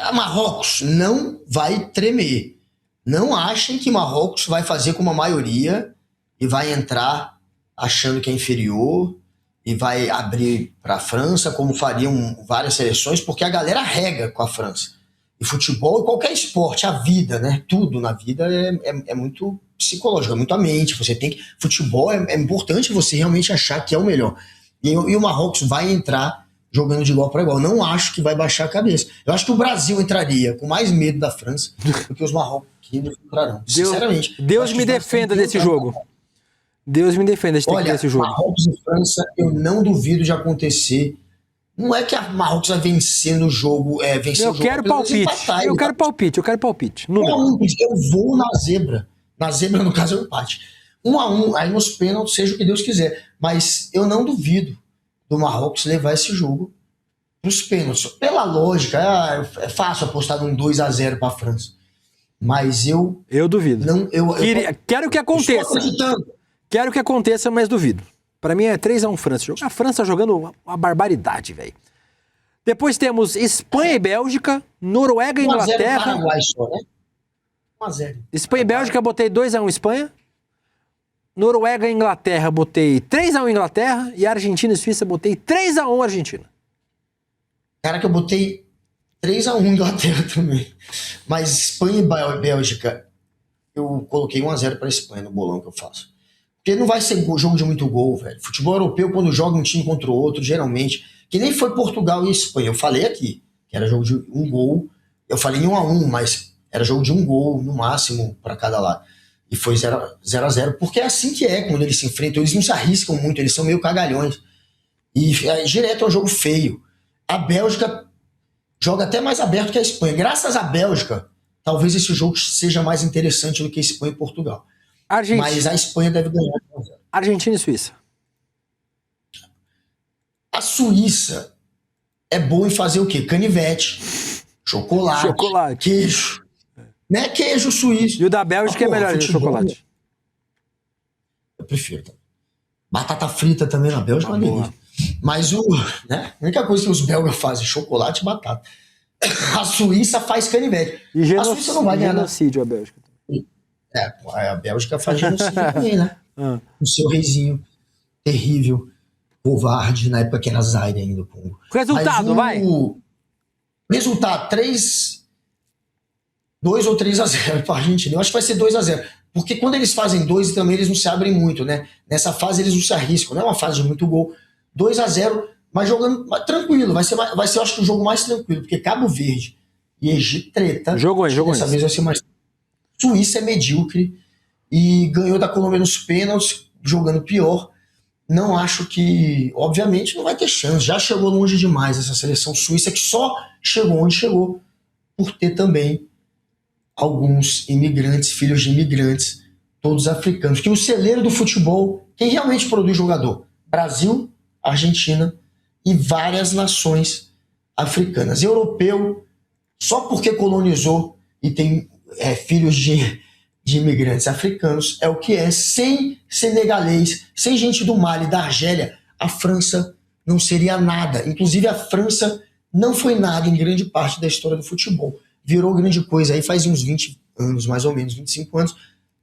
a Marrocos não vai tremer. Não achem que Marrocos vai fazer como a maioria e vai entrar achando que é inferior e vai abrir para a França, como fariam várias seleções, porque a galera rega com a França. E futebol e qualquer esporte, a vida, né? Tudo na vida é muito psicológico, é muito a mente. Futebol é importante você realmente achar que é o melhor. E o Marrocos vai entrar jogando de igual para igual. Não acho que vai baixar a cabeça. Eu acho que o Brasil entraria com mais medo da França do que os marroquinos entrarão. Sinceramente. Deus me defenda desse jogo. Deus me defenda de ter que ver esse jogo. Marrocos e França, eu não duvido de acontecer. Não é que a Marrocos vai vencer no jogo. Eu quero palpite. Número. Eu vou na zebra. Na zebra, no caso, é o empate. 1-1, aí nos pênaltis, seja o que Deus quiser. Mas eu não duvido do Marrocos levar esse jogo pros pênaltis. Pela lógica, é fácil apostar num 2-0 pra França. Mas eu duvido. Quero que aconteça. Quero que aconteça, mas duvido. Pra mim é 3-1 França. A França jogando uma barbaridade, velho. Depois temos Espanha e Bélgica, Noruega e Inglaterra. 1-0 Paraguai só, né? 1-0. Espanha e Bélgica, botei 2-1 Espanha. Noruega e Inglaterra, botei 3-1 Inglaterra. E Argentina e Suíça, botei 3-1 Argentina. Cara, que eu botei 3-1 Inglaterra também. Mas Espanha e Bélgica, eu coloquei 1-0 pra Espanha no bolão que eu faço. Porque não vai ser jogo de muito gol, velho. Futebol europeu, quando joga um time contra o outro, geralmente... Que nem foi Portugal e Espanha. Eu falei aqui que era jogo de um gol. Eu falei 1-1, mas era jogo de um gol, no máximo, para cada lado. E foi 0-0, porque é assim que é quando eles se enfrentam. Eles não se arriscam muito, eles são meio cagalhões. E direto é um jogo feio. A Bélgica joga até mais aberto que a Espanha. Graças à Bélgica, talvez esse jogo seja mais interessante do que Espanha e Portugal. Mas a Espanha deve ganhar. Argentina e Suíça. A Suíça é boa em fazer o quê? Canivete, chocolate. Queijo. Né? Queijo suíço. E o da Bélgica é melhor de chocolate. Eu prefiro. Batata frita também na Bélgica é uma delícia. Mas né? A única coisa que os belgas fazem, chocolate e batata. A Suíça faz canivete. E a Suíça não vai ganhar genocídio, a Bélgica. A Bélgica faz genocídio também, né? O seu reizinho terrível. Covarde, na época que era Zaire ainda. Resultado, vai! Resultado, 2 ou 3-0 para a Argentina. Eu acho que vai ser 2-0. Porque quando eles fazem 2, também eles não se abrem muito, né? Nessa fase eles não se arriscam. Não é uma fase de muito gol. 2-0, mas jogando tranquilo. Vai ser, eu acho que o jogo mais tranquilo. Porque Cabo Verde e Egito treta. Jogou Dessa vez vai ser mais... Suíça é medíocre. E ganhou da Colômbia nos pênaltis, jogando pior. Não acho que... Obviamente não vai ter chance. Já chegou longe demais essa seleção suíça, que só chegou onde chegou por ter também alguns imigrantes, filhos de imigrantes, todos africanos. Que o celeiro do futebol, quem realmente produz jogador? Brasil, Argentina e várias nações africanas. Europeu, só porque colonizou e tem filhos de imigrantes africanos, é o que é. Sem senegalês, sem gente do Mali, da Argélia, a França não seria nada. Inclusive, a França não foi nada em grande parte da história do futebol. Virou grande coisa aí faz uns 20 anos, mais ou menos, 25 anos,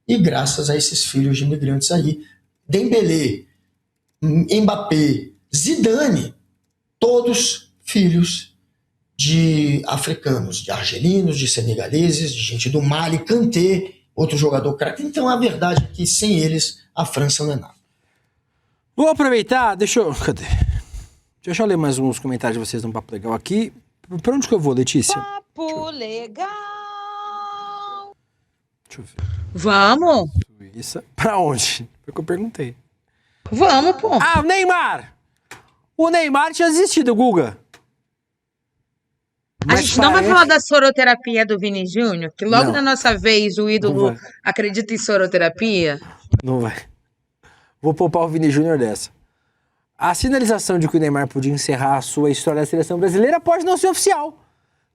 e graças a esses filhos de imigrantes aí, Dembélé, Mbappé, Zidane, todos filhos de africanos, de argelinos, de senegaleses, de gente do Mali, Kanté, outro jogador craque. Então a verdade é que sem eles a França não é nada. Vou aproveitar, Cadê? Deixa eu ler mais uns comentários de vocês num papo legal aqui. Pra onde que eu vou, Letícia? Papo legal. Deixa eu ver. Vamos? Suíça. Pra onde? Foi o que eu perguntei. Vamos, pô. Ah, o Neymar! O Neymar tinha desistido, Guga. A gente não vai falar da soroterapia do Vini Júnior? Que logo na nossa vez o ídolo acredita em soroterapia? Não vai. Vou poupar o Vini Júnior dessa. A sinalização de que o Neymar podia encerrar a sua história da seleção brasileira pode não ser oficial.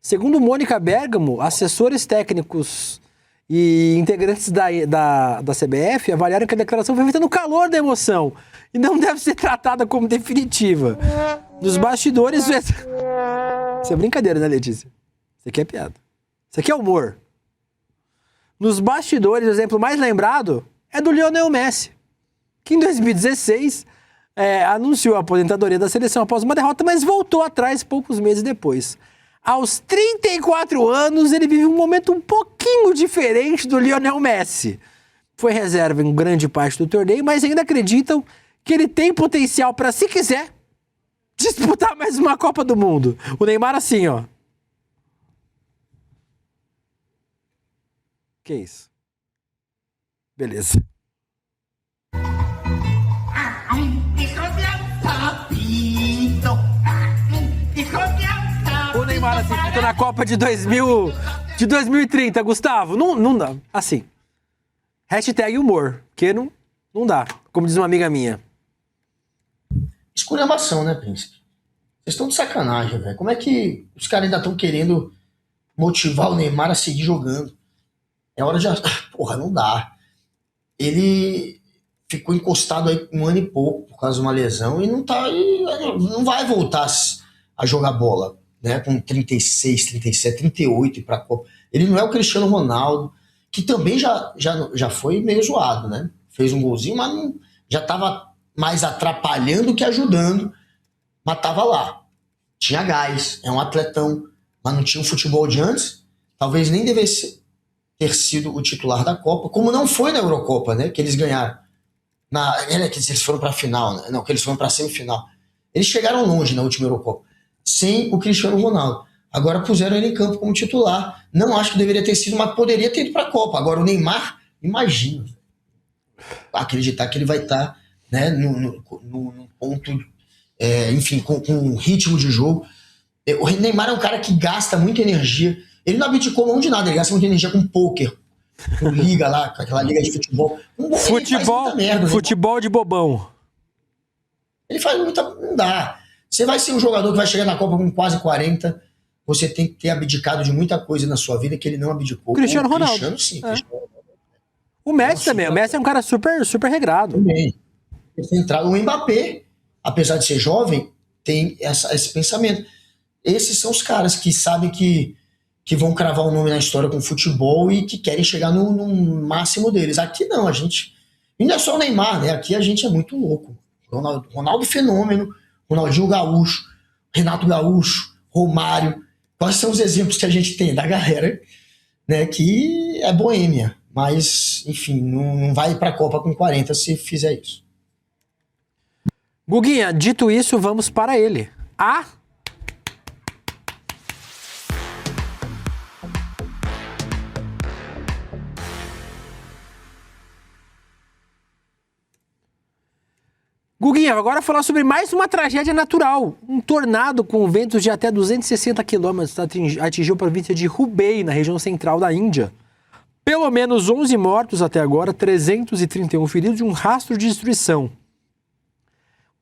Segundo Mônica Bergamo, assessores técnicos e integrantes da CBF avaliaram que a declaração foi feita no calor da emoção e não deve ser tratada como definitiva. Nos bastidores... Isso é brincadeira, né, Letícia? Isso aqui é piada. Isso aqui é humor. Nos bastidores, o exemplo mais lembrado é do Lionel Messi, que em 2016 anunciou a aposentadoria da seleção após uma derrota, mas voltou atrás poucos meses depois. Aos 34 anos, ele vive um momento um pouquinho diferente do Lionel Messi. Foi reserva em grande parte do torneio, mas ainda acreditam que ele tem potencial para, se quiser, disputar mais uma Copa do Mundo. O Neymar assim, ó. Que isso? Beleza. O Neymar assim, fica na Copa de 2030, Gustavo. Não dá. Assim. Hashtag humor. Porque não dá. Como diz uma amiga minha. Esculhambação, né, príncipe? Vocês estão de sacanagem, velho. Como é que os caras ainda estão querendo motivar o Neymar a seguir jogando? É hora de... Porra, não dá. Ele ficou encostado aí 1 ano e pouco por causa de uma lesão e não vai voltar a jogar bola, né? Com 36, 37, 38 para a Copa. Ele não é o Cristiano Ronaldo, que também já foi meio zoado, né? Fez um golzinho, mas já estava mais atrapalhando que ajudando, mas estava lá. Tinha gás, é um atletão, mas não tinha o futebol de antes. Talvez nem devesse ter sido o titular da Copa, como não foi na Eurocopa, né? Que eles ganharam. Que eles foram para a final, né? Não, que eles foram para a semifinal. Eles chegaram longe na última Eurocopa, sem o Cristiano Ronaldo. Agora puseram ele em campo como titular. Não acho que deveria ter sido, mas poderia ter ido para a Copa. Agora o Neymar, imagina, acreditar que ele vai estar, né, no ponto, enfim, com um ritmo de jogo. O Neymar é um cara que gasta muita energia. Ele não abdicou mão de nada, ele gasta muita energia com pôquer, com liga lá, com aquela liga de futebol. Futebol de bobão. Ele faz muita... Não dá. Você vai ser um jogador que vai chegar na Copa com quase 40, você tem que ter abdicado de muita coisa na sua vida que ele não abdicou. Cristiano Ronaldo. Cristiano, sim. É. O Messi também. O Messi é um cara super, super regrado. Também. O Mbappé, apesar de ser jovem, tem esse pensamento. Esses são os caras que sabem que vão cravar um nome na história com futebol e que querem chegar no máximo deles. Aqui não, a gente... E não é só o Neymar, né? Aqui a gente é muito louco. Ronaldo Fenômeno, Ronaldinho Gaúcho, Renato Gaúcho, Romário. Quais são os exemplos que a gente tem da galera, né, que é boêmia, mas, enfim, não vai para a Copa com 40 se fizer isso. Guguinha, dito isso, vamos para ele. Guguinha, agora falar sobre mais uma tragédia natural. Um tornado com ventos de até 260 km atingiu a província de Hubei, na região central da Índia. Pelo menos 11 mortos até agora, 331 feridos e um rastro de destruição.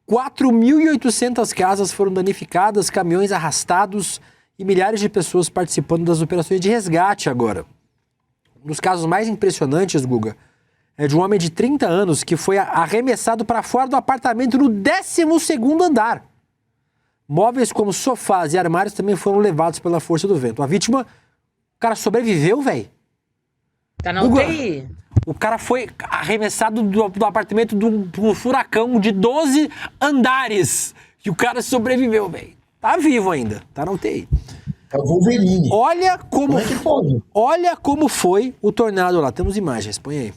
4.800 casas foram danificadas, caminhões arrastados e milhares de pessoas participando das operações de resgate agora. Um dos casos mais impressionantes, Guga, é de um homem de 30 anos que foi arremessado para fora do apartamento no 12º andar. Móveis como sofás e armários também foram levados pela força do vento. A vítima, o cara sobreviveu, velho. Tá na UTI. O cara foi arremessado do apartamento do furacão de 12 andares. E o cara sobreviveu, velho. Tá vivo ainda, tá na UTI. É o Wolverine. Olha como é que pode? Olha como foi o tornado lá. Temos imagens, põe aí.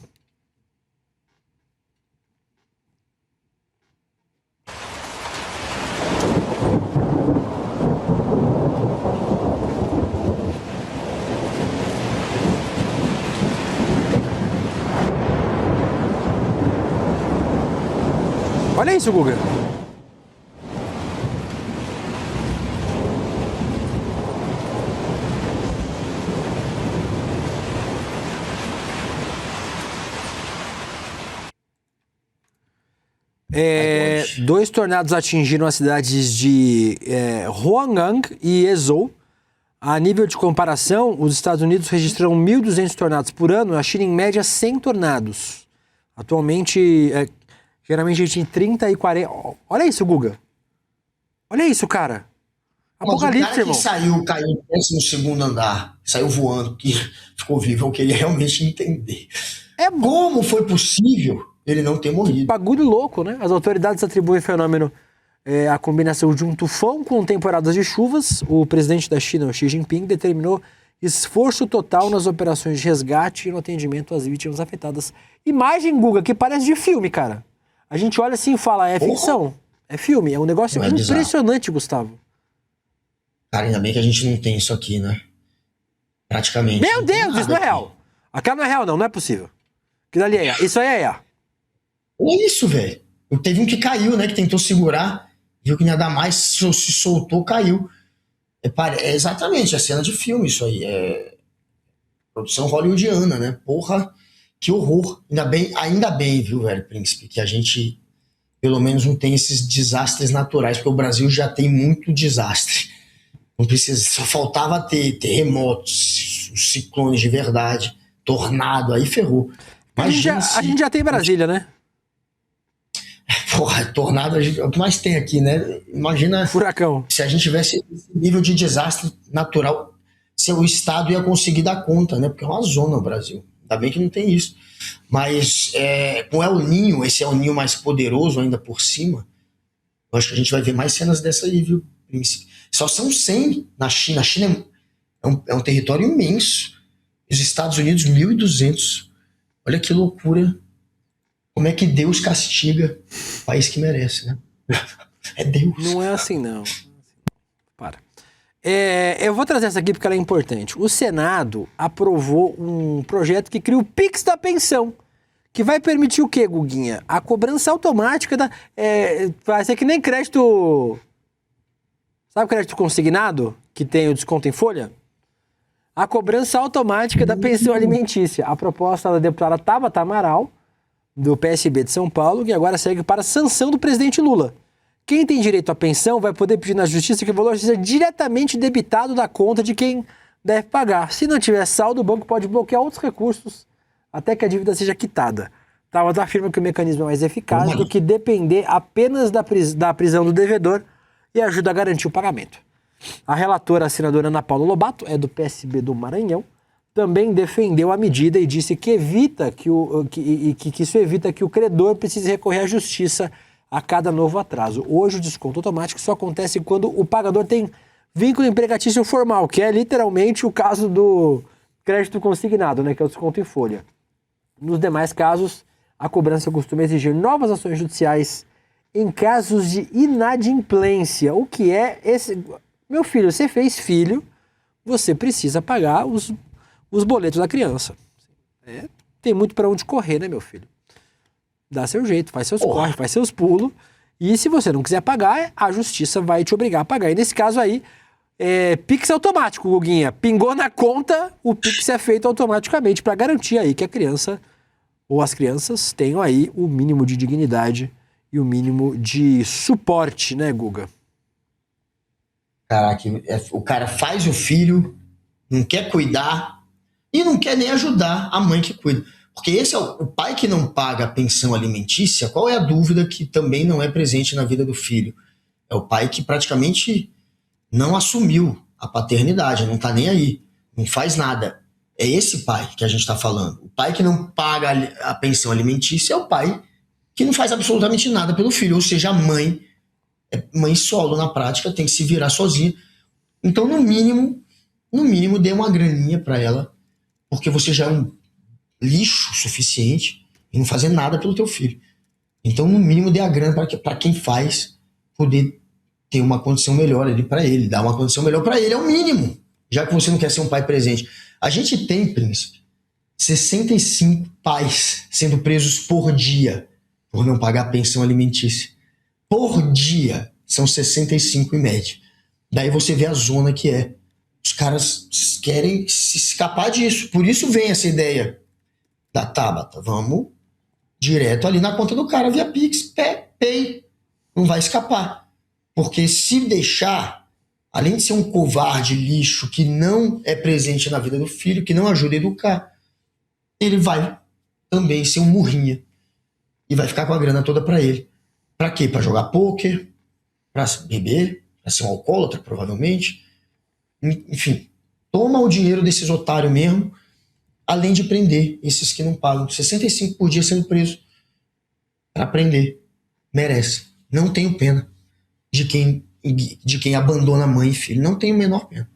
Olha isso, Guga. Dois tornados atingiram as cidades de Huanggang e Ezhou. A nível de comparação, os Estados Unidos registram 1.200 tornados por ano, a China em média 100 tornados. Atualmente, geralmente a gente tem 30 e 40... Olha isso, Guga. Olha isso, cara. Mas o Apocalipse, cara irmão. que caiu no 12º andar, saiu voando, que ficou vivo, eu queria realmente entender. Como foi possível ele não ter morrido? Bagulho louco, né? As autoridades atribuem o fenômeno à combinação de um tufão com temporadas de chuvas. O presidente da China, Xi Jinping, determinou esforço total nas operações de resgate e no atendimento às vítimas afetadas. Imagem, Guga, que parece de filme, cara. A gente olha assim e fala, é ficção, é filme, é um negócio Não é bizarro. impressionante, Gustavo. Cara, ainda bem que a gente não tem isso aqui, né? Praticamente. Meu não tem Deus, isso nada não é aqui. real. Aquela não é real, não é possível. Aquilo ali é, isso aí é. Olha isso, velho. Teve um que caiu, né? Que tentou segurar, viu que não ia dar mais, se soltou, caiu. Exatamente, é cena de filme isso aí. É produção hollywoodiana, né? Porra, que horror. Ainda bem, viu, velho, príncipe, que a gente, pelo menos, não tem esses desastres naturais, porque o Brasil já tem muito desastre. Não precisa, só faltava ter terremotos, ciclones de verdade, tornado, aí ferrou. A gente já tem Brasília, né? Porra, tornado é o que mais tem aqui, né? Imagina Furacão. se a gente tivesse esse nível de desastre natural, se o Estado ia conseguir dar conta, né? Porque é uma zona o Brasil. Ainda bem que não tem isso. Mas com El Niño, esse El Niño mais poderoso ainda por cima, eu acho que a gente vai ver mais cenas dessa aí, viu, príncipe? Só são 100 na China. A China é um território imenso. Os Estados Unidos, 1.200. Olha que loucura. Como é que Deus castiga o país que merece, né? É Deus. Não é assim, não. Para. Eu vou trazer essa aqui porque ela é importante. O Senado aprovou um projeto que cria o Pix da pensão, que vai permitir o quê, Guguinha? A cobrança automática da... vai ser que nem crédito... Sabe o crédito consignado, que tem o desconto em folha? A cobrança automática da pensão alimentícia. A proposta da deputada Tabata Amaral, do PSB de São Paulo, que agora segue para a sanção do presidente Lula. Quem tem direito à pensão vai poder pedir na justiça que o valor seja diretamente debitado da conta de quem deve pagar. Se não tiver saldo, o banco pode bloquear outros recursos até que a dívida seja quitada. Tabata afirma que o mecanismo é mais eficaz do que depender apenas da prisão do devedor e ajuda a garantir o pagamento. A relatora, a senadora Ana Paula Lobato, é do PSB do Maranhão, também defendeu a medida e disse que isso evita que o credor precise recorrer à justiça a cada novo atraso. Hoje o desconto automático só acontece quando o pagador tem vínculo empregatício formal, que é literalmente o caso do crédito consignado, né, que é o desconto em folha. Nos demais casos, a cobrança costuma exigir novas ações judiciais em casos de inadimplência. O que é esse... Meu filho, você fez filho, você precisa pagar os boletos da criança. Tem muito para onde correr, né, meu filho? Dá seu jeito, faz seus corres, faz seus pulos. E se você não quiser pagar, a justiça vai te obrigar a pagar. E nesse caso aí, Pix automático, Guguinha. Pingou na conta, o Pix é feito automaticamente para garantir aí que a criança ou as crianças tenham aí o mínimo de dignidade e o mínimo de suporte, né, Guga? Caraca, o cara faz o filho, não quer cuidar e não quer nem ajudar a mãe que cuida. Porque esse é o pai que não paga a pensão alimentícia. Qual é a dúvida que também não é presente na vida do filho? É o pai que praticamente não assumiu a paternidade, não tá nem aí, não faz nada. É esse pai que a gente tá falando. O pai que não paga a pensão alimentícia é o pai que não faz absolutamente nada pelo filho. Ou seja, a mãe solo na prática, tem que se virar sozinha. Então, no mínimo, dê uma graninha para ela, porque você já é um lixo suficiente e não fazer nada pelo teu filho. Então, no mínimo, dê a grana para quem faz poder ter uma condição melhor ali para ele, dar uma condição melhor para ele, é o mínimo, já que você não quer ser um pai presente. A gente tem, príncipe, 65 pais sendo presos por dia por não pagar a pensão alimentícia. Por dia, são 65 em média. Daí você vê a zona que é. Os caras querem se escapar disso. Por isso vem essa ideia da Tabata. Vamos direto ali na conta do cara via Pix, Pay. Não vai escapar. Porque se deixar, além de ser um covarde, lixo, que não é presente na vida do filho, que não ajuda a educar, ele vai também ser um murrinha. E vai ficar com a grana toda pra ele. Pra quê? Pra jogar pôquer, pra beber, pra ser um alcoólatra, provavelmente. Enfim, toma o dinheiro desses otários mesmo, além de prender esses que não pagam. 65 por dia sendo preso. Pra prender. Merece. Não tenho pena de quem abandona mãe e filho. Não tenho a menor pena.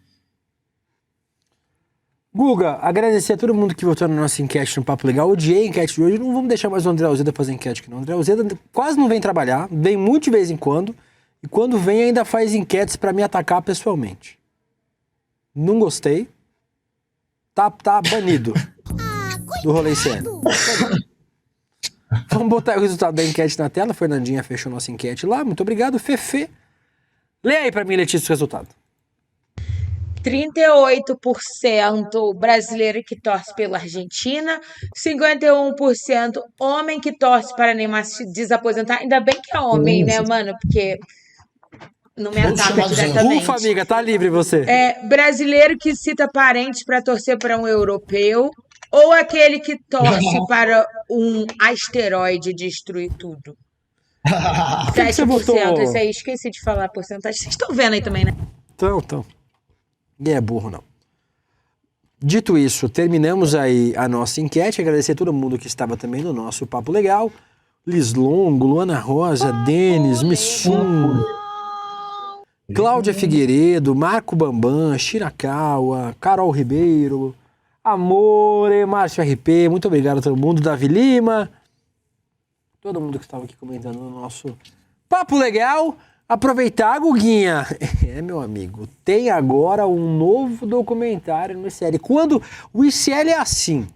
Guga, agradecer a todo mundo que votou na nossa enquete no Papo Legal. Odiei a enquete de hoje. Não vamos deixar mais o André Alzeda fazer enquete aqui, não. O André Alzeda quase não vem trabalhar, vem muito de vez em quando. E quando vem, ainda faz enquetes pra me atacar pessoalmente. Não gostei. Tá banido do Rolê CL. Vamos botar o resultado da enquete na tela. A Fernandinha fechou nossa enquete lá. Muito obrigado, Fefe. Lê aí pra mim, Letícia, o resultado. 38% brasileiro que torce pela Argentina, 51% homem que torce para Neymar se desaposentar. Ainda bem que é homem, né, mano? Porque não me Todos ataca chamados diretamente. Ufa, amiga, tá livre você. Brasileiro que cita parentes para torcer para um europeu, ou aquele que torce para um asteroide destruir tudo. que você 7%. votou? Esse aí, esqueci de falar a porcentagem. Vocês estão vendo aí também, né? Então. Ninguém é burro, não. Dito isso, terminamos aí a nossa enquete. Agradecer a todo mundo que estava também no nosso Papo Legal. Liz Longo, Luana Rosa, Denis, Missum, Cláudia Figueiredo, Marco Bambam, Shirakawa, Carol Ribeiro, Amore, Márcio RP, muito obrigado a todo mundo, Davi Lima, todo mundo que estava aqui comentando no nosso Papo Legal. Aproveitar, Guguinha, meu amigo, tem agora um novo documentário no ICL. Quando o ICL é assim,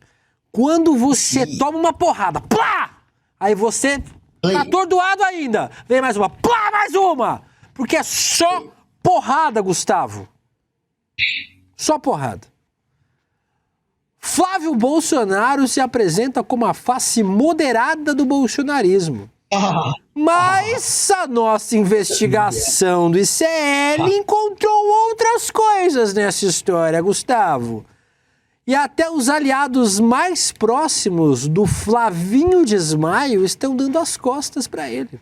quando você toma uma porrada, plá! Aí você tá atordoado ainda, vem mais uma, plá, mais uma! Porque é só porrada, Gustavo. Só porrada. Flávio Bolsonaro se apresenta como a face moderada do bolsonarismo. Mas a nossa investigação do ICL encontrou outras coisas nessa história, Gustavo. E até os aliados mais próximos do Flavinho Desmaio estão dando as costas para ele.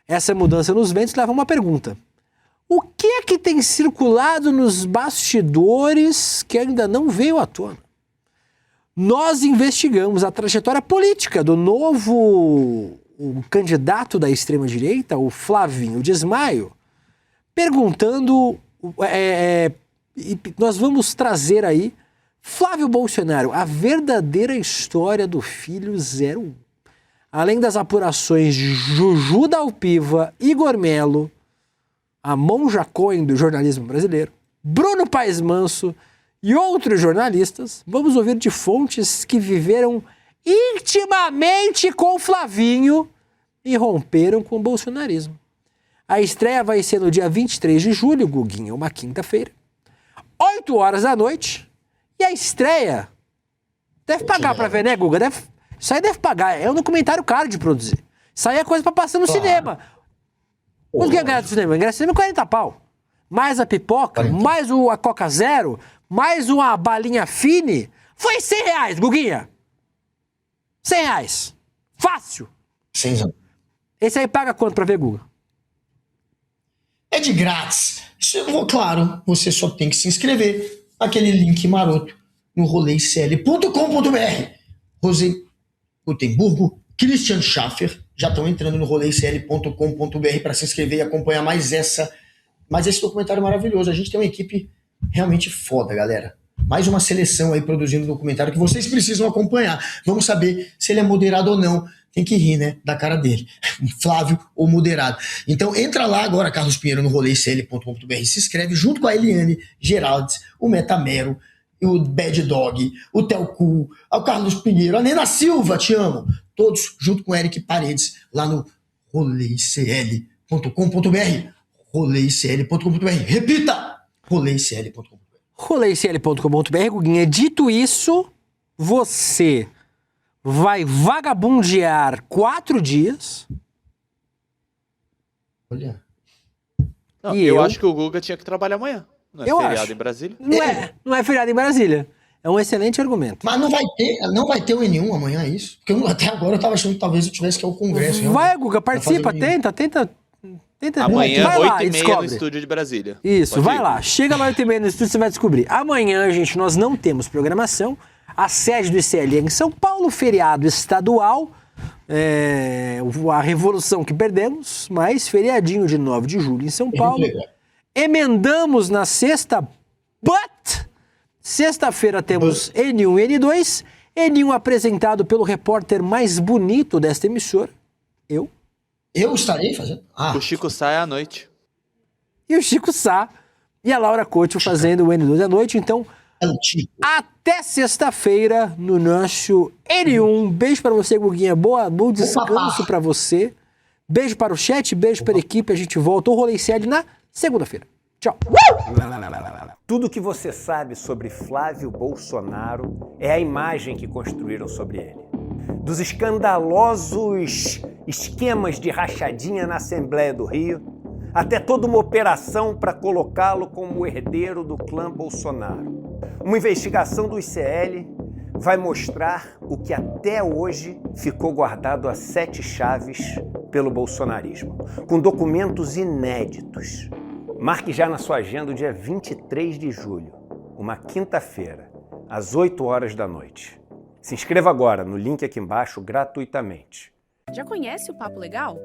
Essa mudança nos ventos leva a uma pergunta. O que é que tem circulado nos bastidores que ainda não veio à tona? Nós investigamos a trajetória política do novo candidato da extrema-direita, o Flavinho Desmaio, perguntando, nós vamos trazer aí, Flávio Bolsonaro, a verdadeira história do filho 01. Além das apurações de Juju Dalpiva, Igor Melo, a Monja Cohen do jornalismo brasileiro, Bruno Paes Manso e outros jornalistas, vamos ouvir de fontes que viveram intimamente com Flavinho e romperam com o bolsonarismo. A estreia vai ser no dia 23 de julho, Guguinha, uma quinta-feira, 8 horas da noite, e a estreia deve pagar pra ver, né, Guga? Isso aí deve pagar, é um documentário caro de produzir. Isso aí é coisa pra passar no cinema. Quanto que é ingresso do cinema? O ingresso do cinema é 40 pau. Mais a pipoca, mais a Coca Zero, mais uma balinha fine, foi R$100, Guguinha. R$100. Fácil. 100. Esse aí paga quanto pra ver, Guga? É de grátis. Claro, você só tem que se inscrever naquele link maroto no roleicl.com.br. Rosé Gutenburgo, Christian Schaffer já estão entrando no roleicl.com.br para se inscrever e acompanhar mais esse documentário maravilhoso. A gente tem uma equipe realmente foda, galera. Mais uma seleção aí produzindo um documentário que vocês precisam acompanhar. Vamos saber se ele é moderado ou não. Tem que rir, né? Da cara dele. Flávio ou moderado. Então entra lá agora, Carlos Pinheiro, no roleicl.com.br. Se inscreve junto com a Eliane Geraldes, o Metamero, o Bad Dog, o Telcu, o Carlos Pinheiro, a Nena Silva, te amo. Todos junto com o Eric Paredes lá no roleicl.com.br. roleicl.com.br. Repita! roleicl.com.br. roleicl.com.br, Guguinha. Dito isso, você vai vagabundear 4 dias. Olha. Não, E eu acho que o Guga tinha que trabalhar amanhã. Não é Eu feriado acho. em Brasília? Não é feriado em Brasília. É um excelente argumento. Mas não vai ter o N1 amanhã, é isso? Porque até agora eu tava achando que talvez eu tivesse que ir ao Congresso. Vai, realmente. Guga, participa, Pra fazer tenta. Amanhã, vai lá e 8h30 no descobre. estúdio de Brasília. Isso, Pode vai ir. lá. Chega lá 8h30 no estúdio, você vai descobrir. Amanhã, gente, nós não temos programação. A sede do ICL é em São Paulo, feriado estadual. A revolução que perdemos, mas feriadinho de 9 de julho em São Paulo. legal. Emendamos na sexta, but sexta-feira temos N1 e N2. N1 apresentado pelo repórter mais bonito desta emissora, eu. Eu estarei fazendo? O Chico sai à noite. E o Chico Sá e a Laura Couto fazendo o N2 à noite. Então, É o tipo. até sexta-feira no nosso N1. Beijo pra você, Guguinha. Bom descanso pra você. Beijo para o chat, beijo para a equipe. A gente volta ao Rolê CL na segunda-feira. Tchau. Tudo que você sabe sobre Flávio Bolsonaro é a imagem que construíram sobre ele. Dos escandalosos esquemas de rachadinha na Assembleia do Rio, até toda uma operação para colocá-lo como herdeiro do clã Bolsonaro. Uma investigação do ICL vai mostrar o que até hoje ficou guardado a 7 chaves pelo bolsonarismo, com documentos inéditos. Marque já na sua agenda o dia 23 de julho, uma quinta-feira, às 8 horas da noite. Se inscreva agora no link aqui embaixo gratuitamente. Já conhece o Papo Legal?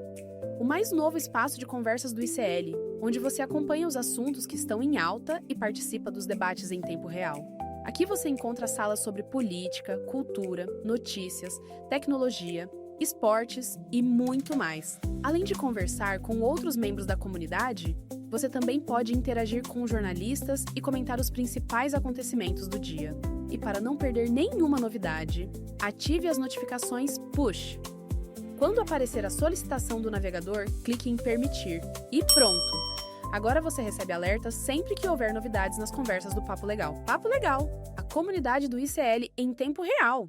O mais novo espaço de conversas do ICL, onde você acompanha os assuntos que estão em alta e participa dos debates em tempo real. Aqui você encontra salas sobre política, cultura, notícias, tecnologia, esportes e muito mais. Além de conversar com outros membros da comunidade, você também pode interagir com jornalistas e comentar os principais acontecimentos do dia. E para não perder nenhuma novidade, ative as notificações Push. Quando aparecer a solicitação do navegador, clique em Permitir. E pronto! Agora você recebe alertas sempre que houver novidades nas conversas do Papo Legal. Papo Legal, a comunidade do ICL em tempo real.